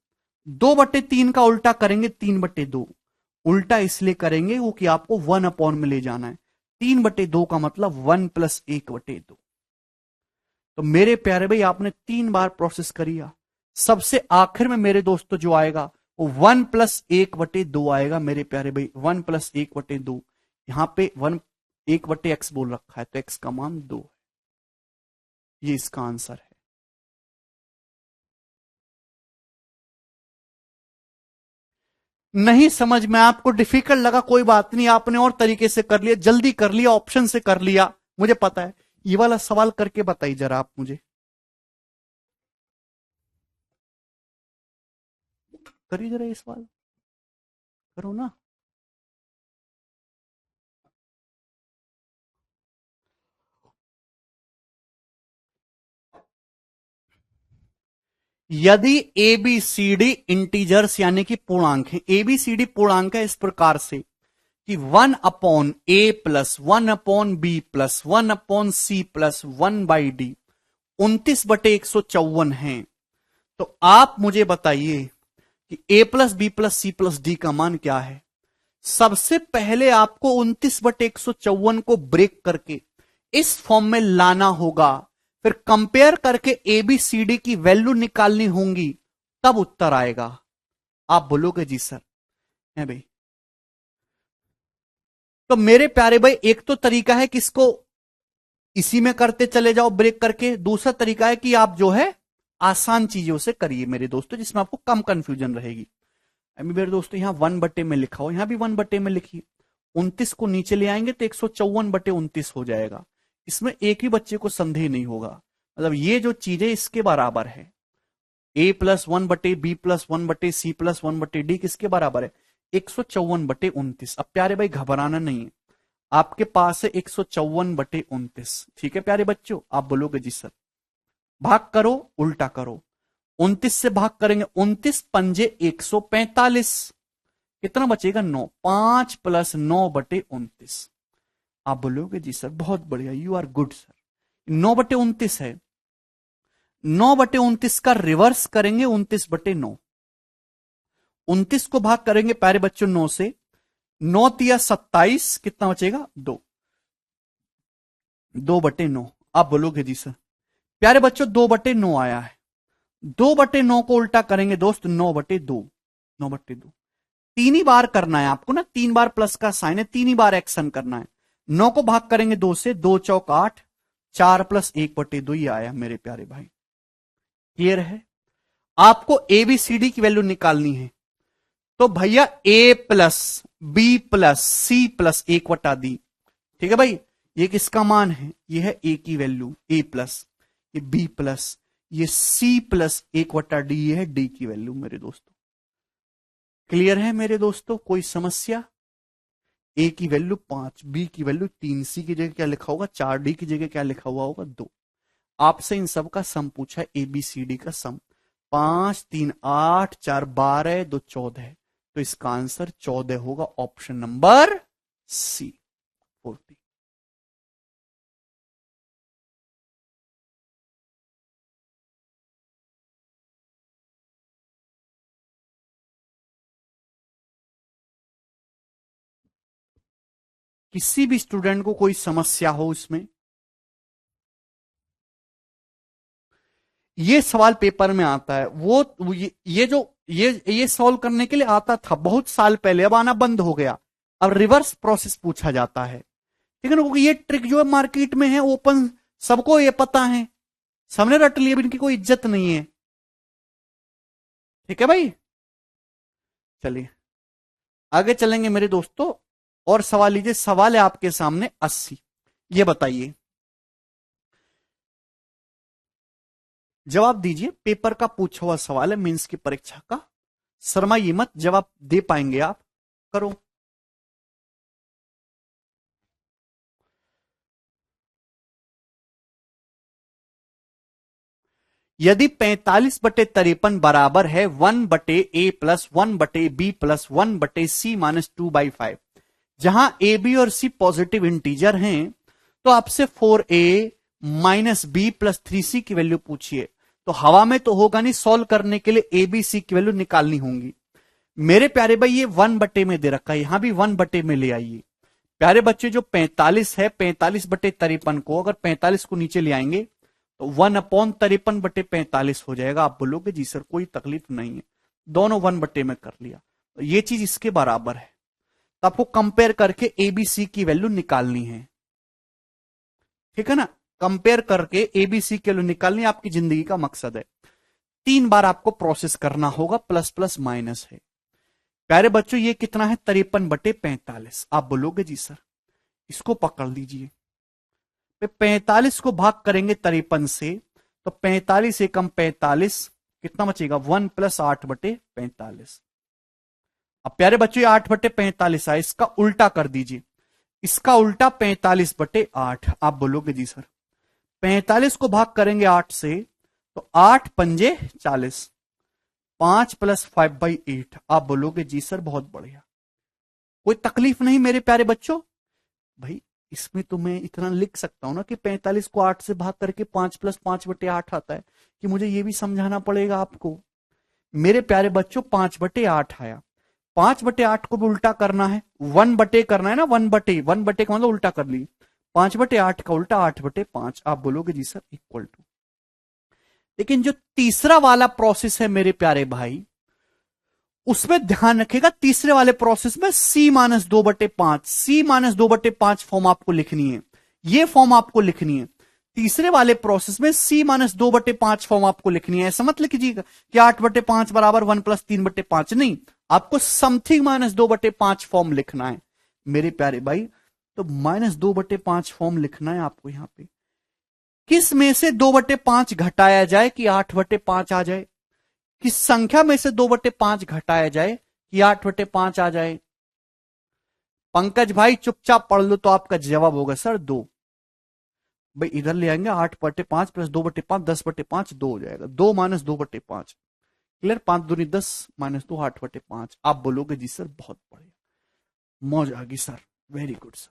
2/3 का उल्टा करेंगे 3/2। उल्टा इसलिए करेंगे वो कि आपको 1 में ले जाना है। 3/2 का मतलब 1 + 1/2। तो मेरे प्यारे भाई आपने 3 बार प्रोसेस करिया, सबसे आखिर में मेरे दोस्तों जो आएगा वो 1 + 1/2 आएगा मेरे प्यारे भाई, 1 + 1/2। यहां पे 1/x बोल रखा है, तो x का मान 2 है। ये इसका आंसर है। नहीं समझ में आपको डिफिकल्ट लगा, कोई बात नहीं, आपने और तरीके से कर लिया, जल्दी कर लिया, ऑप्शन से कर लिया, मुझे पता है। ये वाला सवाल करके बताइए जरा आप मुझे, करिए जरा ये सवाल, करो ना। यदि A B C D integers यानी कि पूर्णांक है, ए बी सी डी पूर्णांक है इस प्रकार से कि 1/a + 1/b + 1/c + 1/d 29/154 है, तो आप मुझे बताइए कि a + b + c + d का मान क्या है। सबसे पहले आपको 29/154 को ब्रेक करके इस फॉर्म में लाना होगा, फिर कंपेयर करके ए बी सी डी की वैल्यू निकालनी होंगी, तब उत्तर आएगा। आप बोलोगे जी सर है भाई। तो मेरे प्यारे भाई एक तो तरीका है कि इसको इसी में करते चले जाओ ब्रेक करके, दूसरा तरीका है कि आप जो है आसान चीजों से करिए मेरे दोस्तों, जिसमें आपको कम कंफ्यूजन रहेगी। अभी मेरे दोस्तों यहां 1/, में लिखा हो, यहां भी 1/, में लिखिए। 29 को नीचे ले आएंगे तो 154/29 हो जाएगा। इसमें एक ही बच्चे को संदेह नहीं होगा, मतलब ये जो चीजें इसके बराबर है, a + 1/b + 1/c + 1/d किसके बराबर है, 154/29। अब प्यारे भाई घबराना नहीं है, आपके पास है 154/29। ठीक है प्यारे बच्चों, आप बोलोगे जी सर। भाग करो, उल्टा करो, 29 से भाग करेंगे, 29 पंजे 145, कितना बचेगा 9, 5 + 9/29। आप बोलोगे जी सर बहुत बढ़िया, यू आर गुड सर। 9/29 है, 9/29 का रिवर्स करेंगे 29/9। 29 को भाग करेंगे प्यारे बच्चों 9 से, 9 तिया 27, कितना बचेगा 2, 2/9। आप बोलोगे जी सर। प्यारे बच्चों 2/9 आया है, 2/9 को उल्टा करेंगे दोस्त 9/2, 9/2। तीन ही बार करना है आपको ना, 3 बार प्लस का साइन है, 3 ही बार एक्शन करना है। 9 को भाग करेंगे 2 से, 2 चौक 8, 4 + 1/2 ही आया मेरे प्यारे भाई। क्लियर है? आपको ए बी सी डी की वैल्यू निकालनी है। तो भैया A plus B plus C plus 1/d, ठीक है भाई। ये किसका मान है? ये है ए की वैल्यू, ए प्लस, ये बी प्लस, ये सी प्लस 1/d, ये है डी की वैल्यू मेरे दोस्तों। क्लियर है मेरे दोस्तों? कोई समस्या? ए की वैल्यू 5, बी की वैल्यू 3, सी की जगह क्या लिखा होगा 4, डी की जगह क्या लिखा हुआ होगा 2। आपसे इन सब का सम पूछा है, ए बी सी डी का सम। 5 3 8, 4 12, 2 14, तो इसका आंसर 14 होगा, ऑप्शन नंबर सी 40। किसी भी स्टूडेंट को कोई समस्या हो इसमें? ये सवाल पेपर में आता है, ये जो ये सॉल्व करने के लिए आता था बहुत साल पहले, अब आना बंद हो गया। अब रिवर्स प्रोसेस पूछा जाता है, ठीक है ना, क्योंकि ये ट्रिक जो है मार्केट में है ओपन, सबको ये पता है, सबने रट लिया, इनकी कोई इज्जत नहीं है। ठीक है भाई, चलिए आगे चलेंगे मेरे दोस्तों। और सवाल लीजिए, सवाल है आपके सामने 80। ये बताइए, जवाब दीजिए, पेपर का पूछा हुआ सवाल है, मेंस की परीक्षा का। शर्माइए मत, जवाब दे पाएंगे आप, करो। यदि 45/53 बराबर है 1/a plus 1/b plus 1/c minus 2/5, जहां ए बी और सी पॉजिटिव इंटीजर हैं, तो आपसे 4a minus B plus 3c की वैल्यू पूछिए। तो हवा में तो होगा नहीं, सॉल्व करने के लिए ए बी सी की वैल्यू निकालनी होंगी। मेरे प्यारे भाई, ये 1/, में दे रखा है, यहां भी 1/, में ले आइए। प्यारे बच्चे, जो 45 है, 45/53 को अगर 45 को नीचे ले आएंगे तो 1/53/45 हो जाएगा। आप बोलोगे जी सर कोई तकलीफ नहीं है, दोनों 1/, में कर लिया, तो ये चीज इसके बराबर है। तो आपको कंपेयर करके एबीसी की वैल्यू निकालनी है, ठीक है ना। कंपेयर करके एबीसी की वैल्यू निकालनी आपकी जिंदगी का मकसद है। 3 बार आपको प्रोसेस करना होगा, प्लस प्लस माइनस है। प्यारे बच्चों, ये कितना है? 53/45। आप बोलोगे जी सर, इसको पकड़ लीजिए। 45 को भाग करेंगे 53 से, तो 45 एकम 45, कितना बचेगा? 1 प्लस 8/45। अब प्यारे बच्चों, 8/45 आए, इसका उल्टा कर दीजिए। इसका उल्टा 45/8। आप बोलोगे जी सर, 45 को भाग करेंगे 8 से, तो 8 पंजे 40, 5 प्लस 5/8। आप बोलोगे जी सर बहुत बढ़िया, कोई तकलीफ नहीं मेरे प्यारे बच्चों। भाई इसमें तो मैं इतना लिख सकता हूं ना कि 45 को 8 से भाग करके 5 प्लस 5/8 आता है, कि मुझे यह भी समझाना पड़ेगा आपको? मेरे प्यारे बच्चों, 5/8 आया। 5/8 को भी उल्टा करना है, 1/, करना है ना, 1/1/, का मतलब उल्टा कर ली। 5/8 का उल्टा 8/5। आप बोलोगे जी सर इक्वल टू। लेकिन जो तीसरा वाला प्रोसेस है मेरे प्यारे भाई, उसमें ध्यान रखेगा, तीसरे वाले प्रोसेस में C-2/5, C-2/5 फॉर्म आपको लिखनी है, ये फॉर्म आपको लिखनी है। तीसरे वाले प्रोसेस में C-2/5 फॉर्म आपको लिखनी है। ऐसा मत लिखिएगा कि 8/5 बराबर 1 प्लस 3/5, नहीं, आपको समथिंग -2/5 फॉर्म लिखना है मेरे प्यारे भाई। तो -2/5 फॉर्म लिखना है आपको यहां पे। किस में से 2/5 घटाया जाए कि 8/5 आ जाए? किस संख्या में से 2/5 घटाया जाए कि 8/5 आ जाए? पंकज भाई चुपचाप पढ़ लो, तो आपका जवाब होगा सर 2। भाई इधर ले आएंगे, 8/5 प्लस 2/5, 10/5, 2 हो जाएगा, 2 माइनस 2/5। क्लियर? 5 दूनी 10 माइनस 2, 8/5। आप बोलोगे जी सर बहुत बढ़िया, मौज आ गई सर, वेरी गुड सर।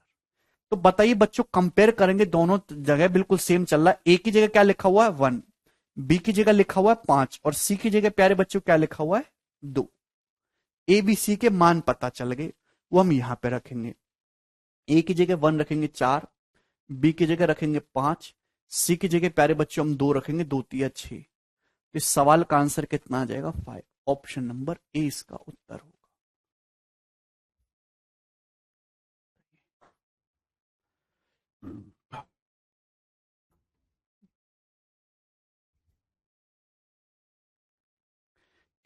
तो बताइए बच्चों, कंपेयर करेंगे, दोनों जगह बिल्कुल सेम चल रहा है। ए की जगह क्या लिखा हुआ है? 1, बी की जगह लिखा हुआ है 5, और सी की जगह प्यारे बच्चों क्या लिखा हुआ है? 2। ए बी सी के मान पता चल गए, वो हम यहां पे रखेंगे। ए की जगह 1 रखेंगे 4, बी की जगह रखेंगे 5, सी की जगह प्यारे बच्चों हम 2 रखेंगे, 2 3 6। इस सवाल का आंसर कितना आ जाएगा? 5। ऑप्शन नंबर ए इसका उत्तर होगा।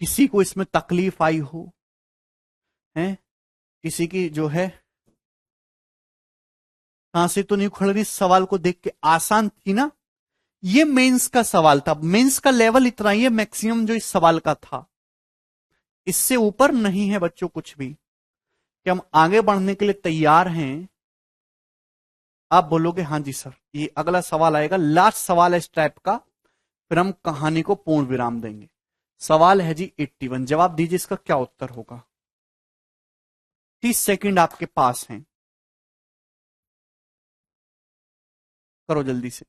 किसी को इसमें तकलीफ आई हो, है किसी की जो है सांसें तो नहीं उखड़ रही, सवाल को देख के आसान थी ना। ये मेंस का सवाल था, मेंस का लेवल इतना ही है मैक्सिमम जो इस सवाल का था, इससे ऊपर नहीं है बच्चों कुछ भी। कि हम आगे बढ़ने के लिए तैयार हैं? आप बोलोगे हाँ जी सर, ये अगला सवाल आएगा, लास्ट सवाल है इस टाइप का, फिर हम कहानी को पूर्ण विराम देंगे। सवाल है जी 81, जवाब दीजिए इसका क्या उत्तर होगा। 30 सेकंड आपके पास हैं, करो जल्दी से।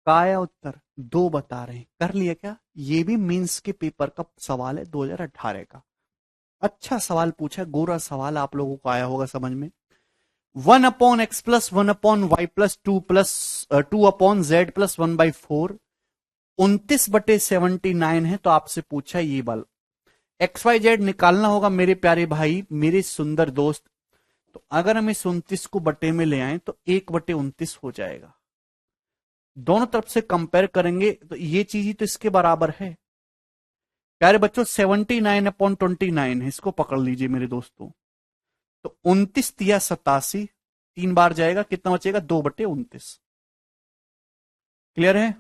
काया उत्तर दो बता रहे हैं, कर लिया क्या? ये भी मींस के पेपर का सवाल है 2018 का। अच्छा सवाल पूछा, गोरा सवाल आप लोगों को आया होगा समझ में। 1/x+1/y+2 + 2/z+1/4 29/79 है, तो आपसे पूछा ये बल XYZ निकालना होगा मेरे प्यारे भाई, मेरे सुंदर दोस्त। तो अगर हम इस 29 को बटे में ले आए तो 1/29 हो जाएगा। दोनों तरफ से कंपेयर करेंगे तो ये चीज ही तो इसके बराबर है प्यारे बच्चों। 79/29 है, इसको पकड़ लीजिए मेरे दोस्तों। तो 29 तिया 87, 3 बार जाएगा, कितना बचेगा? 2/29। क्लियर है?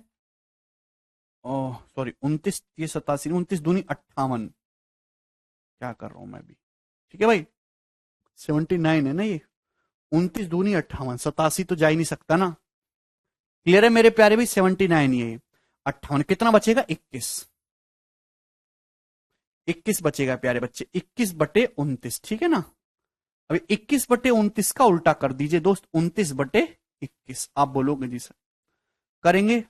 ओह सॉरी, 29 तिया 87, 29 दूनी 58। क्या कर रहा हूं मैं भी? ठीक है भाई, 79 है ना ये, 29 दूनी 58, 87 तो जा ही नहीं सकता ना। क्लियर है मेरे प्यारे भाई? 79 ये 58, कितना बचेगा? 21। 21 बचेगा प्यारे बच्चे, 21/29, ठीक है ना। अभी 21/29 का उल्टा कर दीजिए दोस्त, 29/21। आप बोलोगे जी सर, करेंगे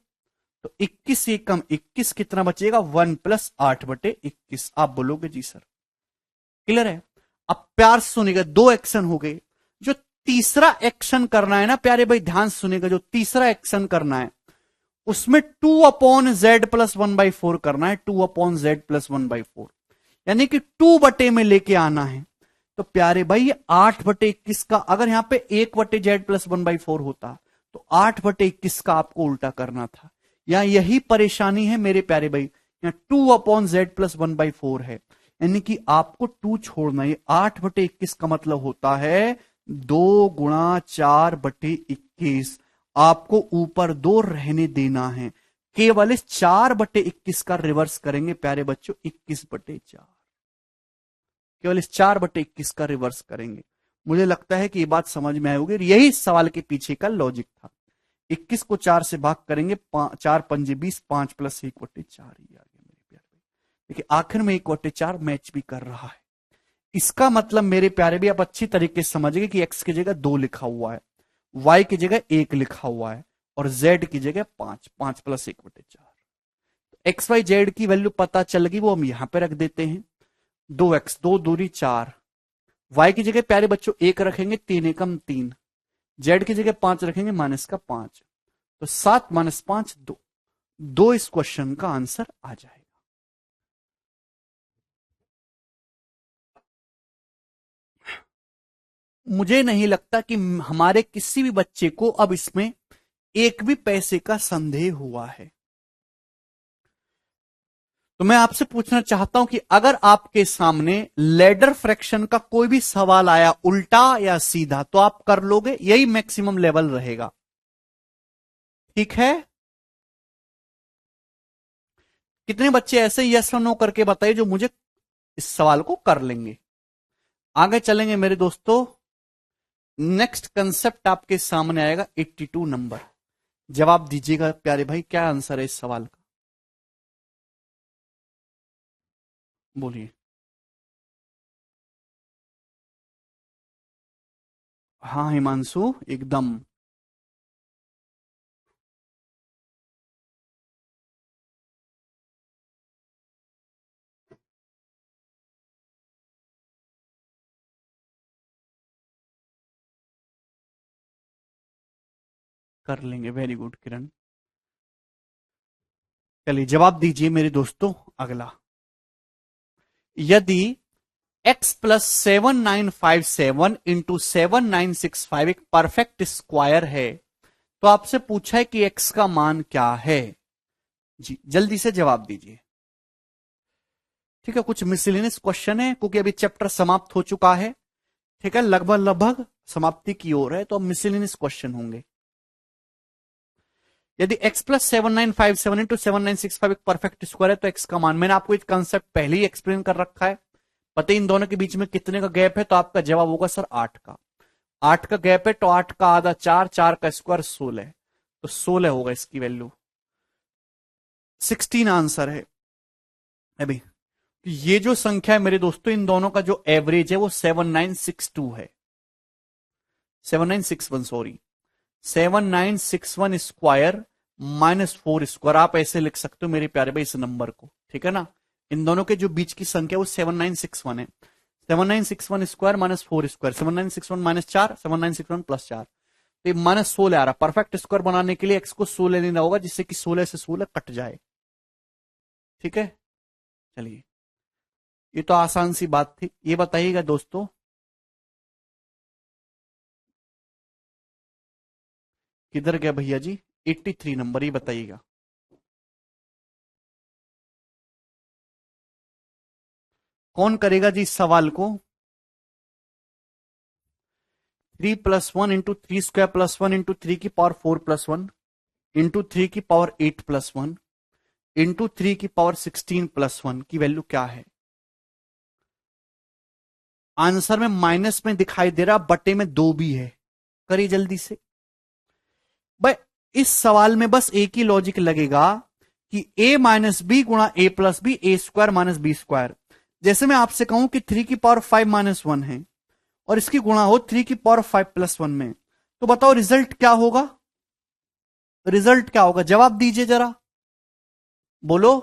तो 21 से कम 21, कितना बचेगा? 1 + 8/21। आप बोलोगे जी सर। क्लियर है? अब प्यार से सुनेगा, दो एक्शन हो गए। जो तीसरा एक्शन करना है ना प्यारे भाई, ध्यान से सुनेगा, जो तीसरा एक्शन करना है उसमें 2/z+1/4 करना है। 2/z+1/4 यानी कि 2 बटे में लेके आना है। तो प्यारे भाई 8/21 का, अगर यहां पे 1/z+1/4 होता तो 8/21 का आपको उल्टा करना था। यहां यही परेशानी है मेरे प्यारे भाई, यहां 2/z+1/4 है, यानी कि आपको 2 छोड़ना है। 8/21 का मतलब होता है 2 × 4/21। आपको ऊपर 2 रहने देना है। केवल इस 4/21 का रिवर्स करेंगे प्यारे बच्चों, 21/4। केवल इस 4/21 का रिवर्स करेंगे। मुझे लगता है कि ये बात समझ में आई होगी, यही इस सवाल के पीछे का लॉजिक था। 21 को 4 से भाग करेंगे, 4 × 5 = 20, 5 + 1/4 ही आ गया मेरे प्यारे। देखिए आखिर में 1/4 मैच भी कर रहा है। इसका मतलब मेरे प्यारे भी आप अच्छी तरीके से समझिए कि x की जगह 2 लिखा हुआ है, y की जगह 1 लिखा हुआ है और z की जगह 5, 5 + 1/4। एक्स वाई जेड की वैल्यू पता चल गई, वो हम यहां पे रख देते हैं। 2x, 2 दूरी 4, y की जगह प्यारे बच्चों 1 रखेंगे, 3 एकम 3, z की जगह 5 रखेंगे, -5, तो 7 - 5 2, 2 इस क्वेश्चन का आंसर आ जाएगा। मुझे नहीं लगता कि हमारे किसी भी बच्चे को अब इसमें एक भी पैसे का संदेह हुआ है। तो मैं आपसे पूछना चाहता हूं कि अगर आपके सामने लैडर फ्रैक्शन का कोई भी सवाल आया उल्टा या सीधा, तो आप कर लोगे? यही मैक्सिमम लेवल रहेगा, ठीक है? कितने बच्चे ऐसे यस और नो करके बताइए जो मुझे इस सवाल को कर लेंगे। आगे चलेंगे मेरे दोस्तों। नेक्स्ट कंसेप्ट आपके सामने आएगा 82 नंबर। जवाब दीजिएगा प्यारे भाई, क्या आंसर है इस सवाल का? बोलिए। हाँ हिमांशु, एकदम। कर लेंगे, वेरी गुड किरण। चलिए जवाब दीजिए मेरे दोस्तों अगला। यदि x + 7957 × 7965 एक परफेक्ट स्क्वायर है, तो आपसे पूछा है कि x का मान क्या है। जी जल्दी से जवाब दीजिए। ठीक है, कुछ मिसलिनियस क्वेश्चन है क्योंकि अभी चैप्टर समाप्त हो चुका है। ठीक है, लगभग लगभग समाप्ति की ओर है, तो अब मिसलिनियस क्वेश्चन होंगे। यदि x + 7957 × 7965 एक परफेक्ट स्क्वायर है, तो x का मान, मैंने आपको एक कंसेप्ट पहले ही एक्सप्लेन कर रखा है। पता इन दोनों के बीच में कितने का गैप है, तो आपका जवाब होगा सर 8 का। 8 का गैप है तो 8 का आधा 4, 4 का स्क्वायर 16, तो 16 होगा इसकी वैल्यू। 16 आंसर है। अभी ये जो संख्या है मेरे दोस्तों, इन दोनों का जो एवरेज है वो 7962 है। 7961, सॉरी, 7961 स्क्वायर -4 स्क्वायर, आप ऐसे लिख सकते हो मेरे प्यारे भाई इस नंबर को, ठीक है ना? इन दोनों के जो बीच की संख्या वो 7961 है। 7961 स्क्वायर -4 स्क्वायर, 7961 - 4, 7961 + 4, तो ये -16 आ रहा। परफेक्ट स्क्वायर बनाने के लिए एक्स को 16 लेना होगा, जिससे कि 16 से 16 कट जाए। ठीक है, चलिए ये तो आसान सी बात थी। ये बताइएगा दोस्तों, किधर गया भैया जी? 83 नंबर, ये बताइएगा। कौन करेगा जी इस सवाल को? 3 + 1 × 3² + 1 × 3 की पावर 4 + 1 × 3 की पावर 8 + 1 × 3 की पावर 16 + 1 की वैल्यू क्या है? आंसर में माइनस में दिखाई दे रहा, बटे में 2 भी है। करिए जल्दी से भाई। इस सवाल में बस एक ही लॉजिक लगेगा कि a - b गुणा a + b, a² - b²। जैसे मैं आपसे कहूं कि 3 की पावर 5 - 1 है और इसकी गुणा हो 3 की पावर 5 + 1 में, तो बताओ रिजल्ट क्या होगा? रिजल्ट क्या होगा? जवाब दीजिए जरा, बोलो।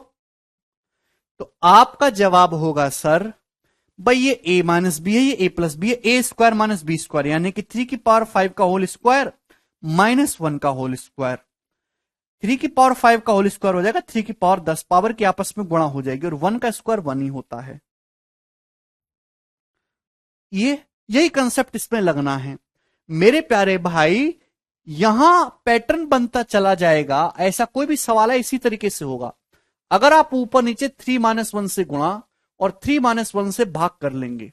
तो आपका जवाब होगा सर, भाई ये a - b है, ये a + b है, a² - b², यानी कि 3 की पावर 5 का होल स्क्वायर -1 का होल स्क्वायर। 3 की पावर 5 का होल स्क्वायर हो जाएगा 3 की पावर 10, पावर की आपस में गुणा हो जाएगी और 1 का स्क्वायर 1 ही होता है। ये यही कंसेप्ट इसमें लगना है मेरे प्यारे भाई। यहां पैटर्न बनता चला जाएगा, ऐसा कोई भी सवाल है इसी तरीके से होगा। अगर आप ऊपर नीचे 3 - 1 से गुणा और 3 - 1 से भाग कर लेंगे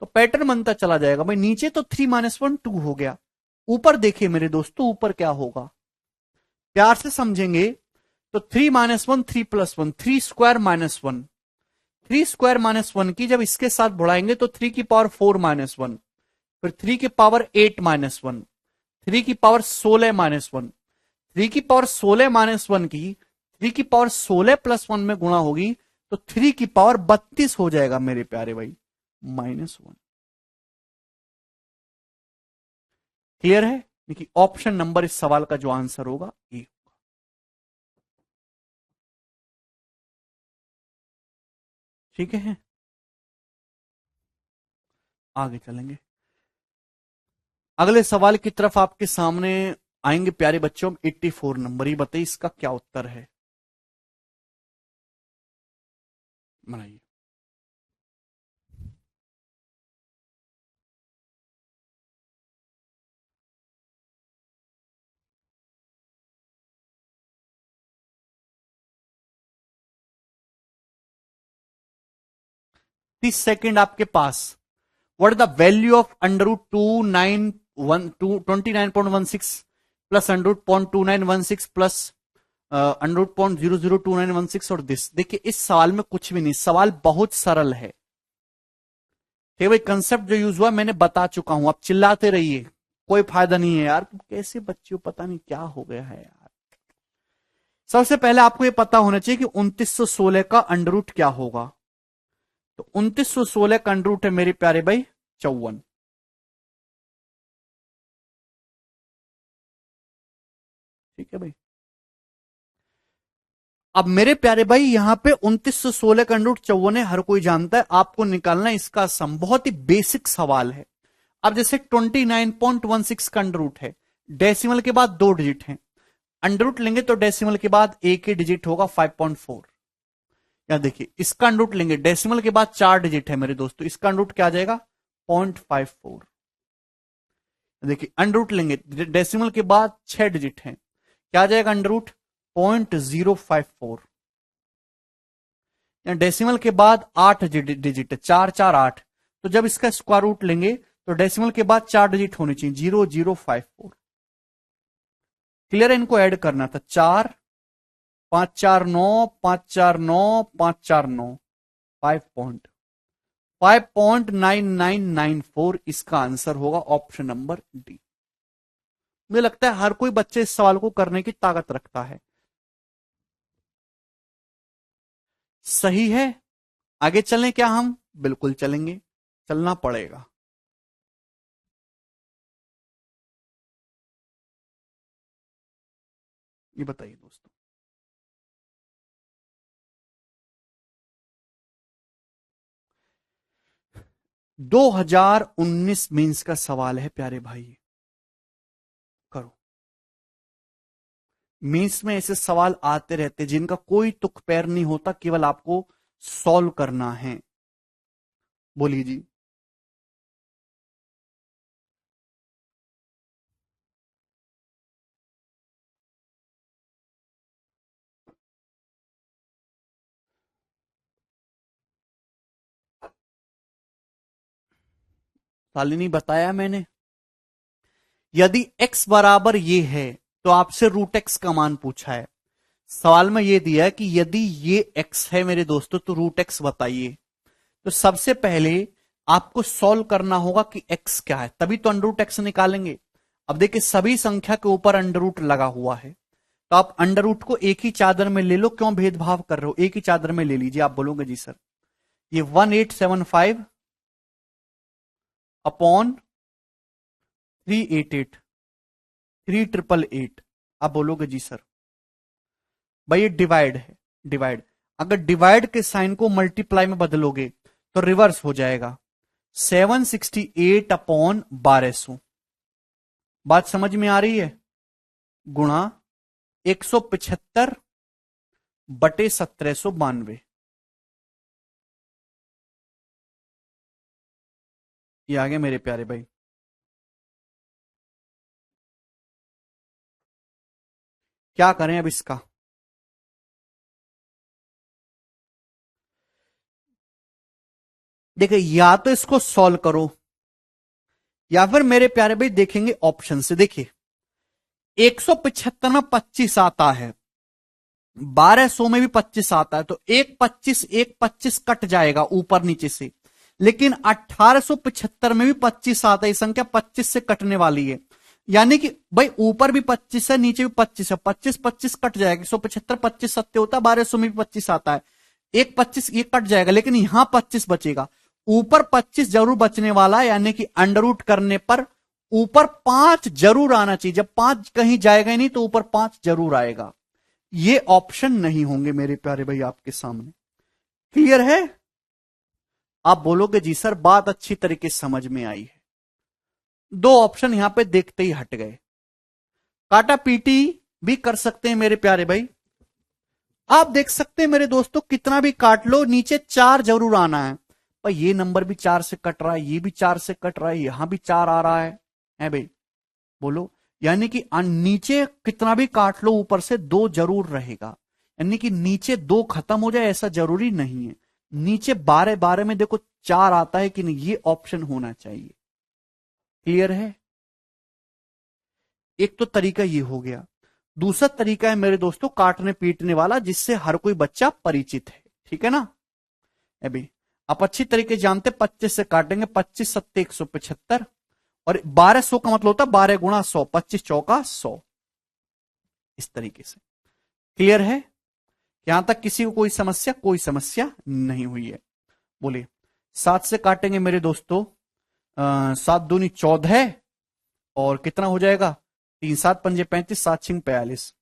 तो पैटर्न बनता चला जाएगा। भाई नीचे तो 3 - 1 2 हो गया, ऊपर देखिए मेरे दोस्तों ऊपर क्या होगा, प्यार से समझेंगे तो 3 - 1 3 + 1, 3² - 1, 3² - 1 की जब इसके साथ बढ़ाएंगे तो 3 की पावर 4 - 1, फिर 3 की पावर 8 - 1, 3 की पावर 16 - 1, 3 की पावर 16 - 1 की 3 की पावर 16 + 1 में गुणा होगी तो 3 की पावर 32 हो जाएगा मेरे प्यारे भाई, -1। क्लियर है? देखिए ऑप्शन नंबर इस सवाल का जो आंसर होगा ए। ठीक है, आगे चलेंगे। अगले सवाल की तरफ आपके सामने आएंगे प्यारे बच्चों। 84 नंबर, ये बताइए इसका क्या उत्तर है, बनाइए। तीस सेकेंड आपके पास। What is the value of under root 29.16 plus under root 0.2916 plus under root 0.002916 और दिस। देखिए इस सवाल में कुछ भी नहीं, सवाल बहुत सरल है। ठीक है भाई, कंसेप्ट जो यूज हुआ मैंने बता चुका हूं, आप चिल्लाते रहिए, कोई फायदा नहीं है यार, कैसे बच्चों पता नहीं क्या हो गया है यार। सबसे पहले आपको यह पता होना चाहिए कि 2916 का अंडर रूट क्या होगा। तो 2916 का अंडर रूट है मेरे प्यारे भाई 54। ठीक है भाई, अब मेरे प्यारे भाई यहां पे 2916 का अंडर रूट 54 है, हर कोई जानता है, आपको निकालना है इसका सम। बहुत ही बेसिक सवाल है। अब जैसे 29.16 का अंडर रूट है, डेसिमल के बाद 2 डिजिट हैं, अंडर रूट लेंगे तो डेसिमल के बाद एक ही डिजिट होगा 5.4। या देखिए इसका अंडर रूट लेंगे, डेसिमल के बाद 4 डिजिट है मेरे दोस्तों, इसका अंडर रूट क्या आ जाएगा 0.54। देखिए अंडर रूट लेंगे, डेसिमल के बाद 6 डिजिट है, क्या आ जाएगा अंडर रूट 0.054। या डेसिमल के बाद 8 डिजिट है, 4 4 8, तो जब इसका स्क्वायर रूट लेंगे तो डेसिमल के बाद 4 डिजिट होनी चाहिए, 0054। क्लियर है? इनको ऐड करना था, 4 5 4 9 5 4 9 5 4 9, 5.9994 इसका आंसर होगा ऑप्शन नंबर डी। मुझे लगता है हर कोई बच्चे इस सवाल को करने की ताकत रखता है। सही है? आगे चलें क्या हम? बिल्कुल चलेंगे, चलना पड़ेगा। ये बताइए दोस्तों, दो 2019 मेंस का सवाल है प्यारे भाई, करो। मेंस में ऐसे सवाल आते रहते जिनका कोई तुक पैर नहीं होता, केवल आपको सॉल्व करना है। बोलिए जी। शालिनी बताया मैंने, यदि x बराबर ये है तो आपसे रूट एक्स का मान पूछा है। सवाल में ये दिया है कि यदि ये x है मेरे दोस्तों तो रूट एक्स बताइए। तो सबसे पहले आपको सॉल्व करना होगा कि x क्या है, तभी तो अंडर रूट एक्स निकालेंगे। अब देखिए सभी संख्या के ऊपर अंडर रूट लगा हुआ है, तो आप अंडर रूट को एक ही चादर में ले लो, क्यों भेदभाव कर रहे हो, एक ही चादर में ले लीजिए। आप बोलोगे जी सर ये 1875 अपॉन 388, 3888, आप बोलोगे जी सर भाई ये डिवाइड है, डिवाइड। अगर डिवाइड के साइन को मल्टीप्लाई में बदलोगे तो रिवर्स हो जाएगा, 768 अपॉन 1200। बात समझ में आ रही है? गुणा 175 बटे 1792, ये आ गया मेरे प्यारे भाई। क्या करें अब इसका? देखिए या तो इसको सॉल्व करो या फिर मेरे प्यारे भाई देखेंगे ऑप्शन से। देखिए 175 में 25 आता है, 1200 में भी 25 आता है, तो एक 25 कट जाएगा ऊपर नीचे से, लेकिन 1875 में भी 25 आता है, ये संख्या 25 से कटने वाली है। यानी कि भाई ऊपर भी 25 है नीचे भी 25 है, 25 25 कट जाएगा, 175 25 सत्य होता है, 1200 में भी 25 आता है। एक 25 ये कट जाएगा, लेकिन यहां 25 बचेगा। ऊपर 25 जरूर बचने वाला है, यानी कि अंडर रूट करने पर ऊपर 5 जरूर आना चाहिए। जब 5 कहीं जाएगा ही नहीं तो ऊपर 5 जरूर आएगा। ये ऑप्शन नहीं होंगे मेरे प्यारे भाई आपके सामने। क्लियर है? आप बोलोगे जी सर बात अच्छी तरीके से समझ में आई है। दो ऑप्शन यहां पे देखते ही हट गए। काटा पीटी भी कर सकते हैं मेरे प्यारे भाई। आप देख सकते हैं मेरे दोस्तों, कितना भी काट लो नीचे 4 जरूर आना है। पर ये नंबर भी 4 से कट रहा है, ये भी 4 से कट रहा है, यहां भी 4 आ रहा है भाई? बोलो। यानी कि नीचे कितना भी काट लो ऊपर से 2 जरूर रहेगा। यानी कि नीचे 2 खत्म हो जाए ऐसा जरूरी नहीं है। नीचे 12 12 में देखो 4 आता है कि नहीं, ये ऑप्शन होना चाहिए। क्लियर है? एक तो तरीका ये हो गया। दूसरा तरीका है मेरे दोस्तों काटने पीटने वाला, जिससे हर कोई बच्चा परिचित है। ठीक है ना? अभी आप अच्छी तरीके जानते, 25 से काटेंगे, 25 सत्ते 175 और 1200 का मतलब होता है 12 गुणा 100, 25 चौका 100। इस तरीके से क्लियर है? यहां तक किसी को कोई समस्या? कोई समस्या नहीं हुई है। बोलिए। 7 से काटेंगे मेरे दोस्तों, 7 दूनी 14 और कितना हो जाएगा 3 7 पंजे 35, 7 6 42।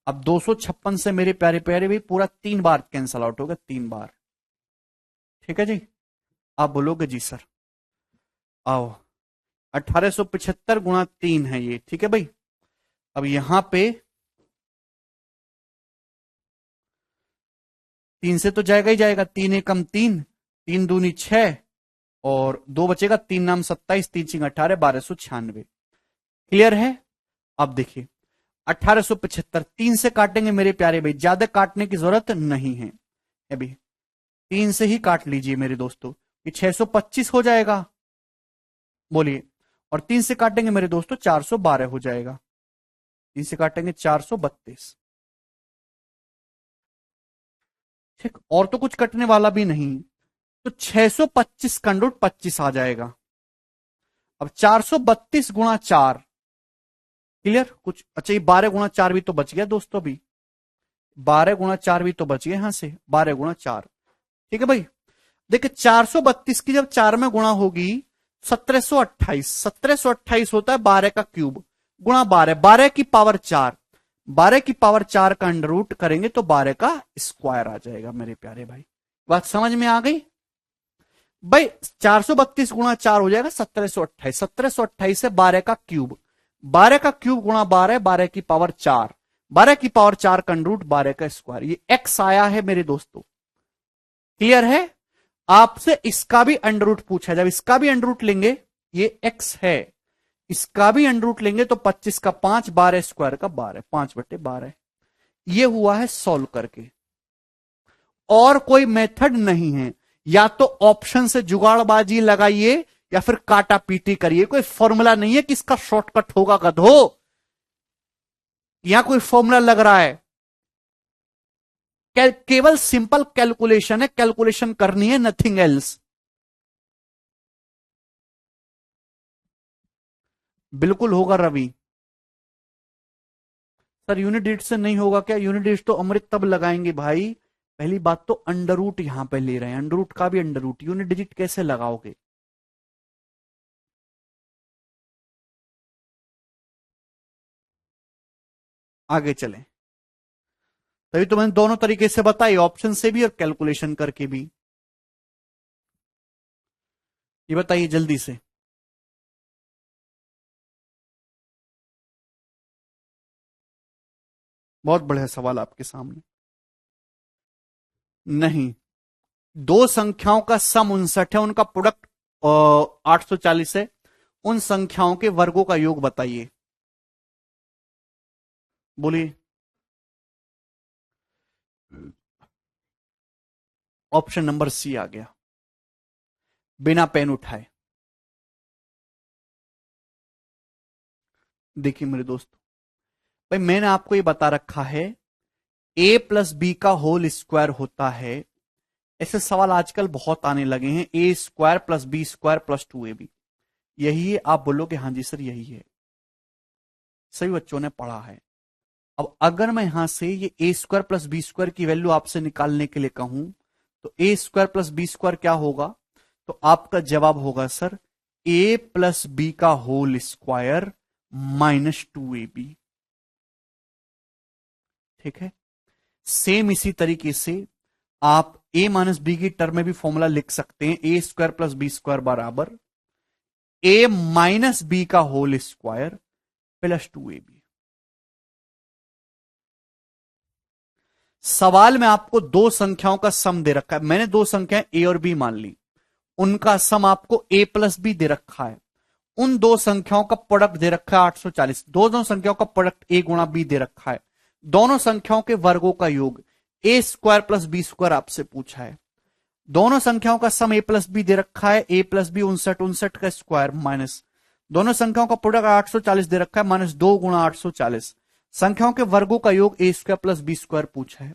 अब 256 से मेरे प्यारे प्यारे भी पूरा 3 बार कैंसल आउट होगा, 3 बार। ठीक है जी? आप बोलोगे जी सर। आओ 1875 गुणा 3 है ये। ठीक है भाई? अब यहां पे 3 से तो जाएगा ही जाएगा, 3 एकम 3, 3 दूनी 6 और 2 बचेगा, 3 नाम 27, 3 छिंग 18, 1296। क्लियर है? अब देखिए 1875 3 से काटेंगे मेरे प्यारे भाई, ज्यादा काटने की जरूरत नहीं है। अभी 3 से ही काट लीजिए मेरे दोस्तों, ये 625 हो जाएगा। बोलिए। और 3 से काटेंगे मेरे दोस्तों 412 हो जाएगा। 3 से काटेंगे 432। ठीक, और तो कुछ कटने वाला भी नहीं, तो 625 का अंडर रूट 25 आ जाएगा। अब 432 गुणा 4। क्लियर? कुछ अच्छा, ये 12 गुणा 4 भी तो बच गया दोस्तों, भी 12 गुणा 4 भी तो बच गया यहां से, 12 गुणा 4। ठीक है भाई? देखिए 432 की जब 4 में गुणा होगी 1728, 1728 होता है 12 का क्यूब गुणा 12, 12 की पावर 4, 12 की पावर 4 का अंडर रूट करेंगे तो 12 का स्क्वायर आ जाएगा मेरे प्यारे भाई। बात समझ में आ गई भाई? 432 गुणा 4 हो जाएगा 1728, 1728 से 12 का क्यूब, 12 का क्यूब गुणा 12, 12 की पावर 4, 12 की पावर 4 का अंडर रूट 12 का स्क्वायर। ये एक्स आया है मेरे दोस्तों। क्लियर है? आपसे इसका भी अंडर रूट पूछा, जब इसका भी अंडर रूट लेंगे, ये एक्स है, इसका भी अंडर रूट लेंगे तो 25 का 5, 12 स्क्वायर का 12, 5/12। ये हुआ है सॉल्व करके। और कोई मेथड नहीं है, या तो ऑप्शन से जुगाड़बाजी लगाइए या फिर काटा पीटी करिए। कोई फॉर्मूला नहीं है कि इसका शॉर्टकट होगा गधो। यहां कोई फॉर्मूला लग रहा है? केवल सिंपल कैलकुलेशन है, कैलकुलेशन करनी है, नथिंग एल्स। बिल्कुल होगा रवि। सर यूनिट डिजिट से नहीं होगा क्या? यूनिट डिजिट तो अमृत तब लगाएंगे भाई। पहली बात तो अंडर रूट यहां पे ले रहे हैं, अंडर रूट का भी अंडर रूट, यूनिट डिजिट कैसे लगाओगे? आगे चलें। तभी तो मैंने दोनों तरीके से बताई, ऑप्शन से भी और कैलकुलेशन करके भी। ये बताइए जल्दी से। बहुत बढ़िया सवाल आपके सामने। नहीं, दो संख्याओं का सम 59 है, उनका प्रोडक्ट 840 है। उन संख्याओं के वर्गों का योग बताइए। बोलिए। ऑप्शन नंबर सी आ गया, बिना पेन उठाए। देखिए मेरे दोस्तों, भाई मैंने आपको ये बता रखा है a प्लस बी का होल स्क्वायर होता है। ऐसे सवाल आजकल बहुत आने लगे हैं, A square plus B square plus 2ab। यही है? आप बोलोगे हाँ जी सर यही है, सभी बच्चों ने पढ़ा है। अब अगर मैं यहां से ये ए स्क्वायर प्लस बी स्क्वायर की वैल्यू आपसे निकालने के लिए कहूं तो ए स्क्वायर प्लस बी स्क्वायर क्या होगा? तो आपका जवाब होगा सर ए प्लस बी का होल स्क्वायर माइनस 2ab। ठीक है। सेम इसी तरीके से आप a माइनस बी की टर्म में भी फॉर्मूला लिख सकते हैं, A square plus B square बराबर a माइनस बी का होल स्क्वायर प्लस 2ab। सवाल में आपको दो संख्याओं का सम दे रखा है, मैंने दो संख्याएं a और b मान ली, उनका सम आपको a प्लस बी दे रखा है। उन दो संख्याओं का प्रोडक्ट दे रखा है 840। दोनों संख्याओं का प्रोडक्ट a गुणा b दे रखा है। दोनों संख्याओं के वर्गों का योग ए स्क्वायर प्लस बी स्क्वायर आपसे पूछा है। दोनों संख्याओं का सम a प्लस बी दे रखा है, a प्लस बी 59 का स्क्वायर माइनस दोनों संख्याओं का प्रोडक्ट 840 दे रखा है, माइनस 2 गुणा 840। संख्याओं के वर्गों का योग ए स्क्वायर प्लस बी स्क्वायर पूछा है।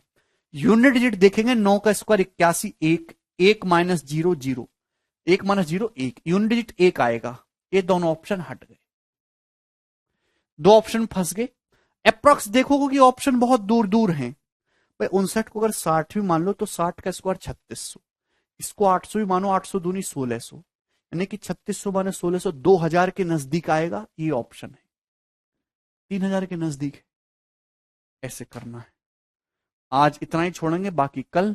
यूनिट डिजिट देखेंगे 9 का स्क्वायर 81, एक माइनस 0 0, 1 माइनस 0 1, यूनिट डिजिट 1 आएगा। ये दोनों ऑप्शन हट गए, दो ऑप्शन फंस गए। अप्रॉक्स देखोगे कि ऑप्शन बहुत दूर दूर हैं। भाई 59 को अगर 60 भी मान लो तो 60 का स्क्वायर 3600, इसको 800 भी मानो, 800 दूनी 1600, यानी कि 3600 माने 1600 2000 के नजदीक आएगा। ये ऑप्शन है 3000 के नजदीक। ऐसे करना है। आज इतना ही छोड़ेंगे, बाकी कल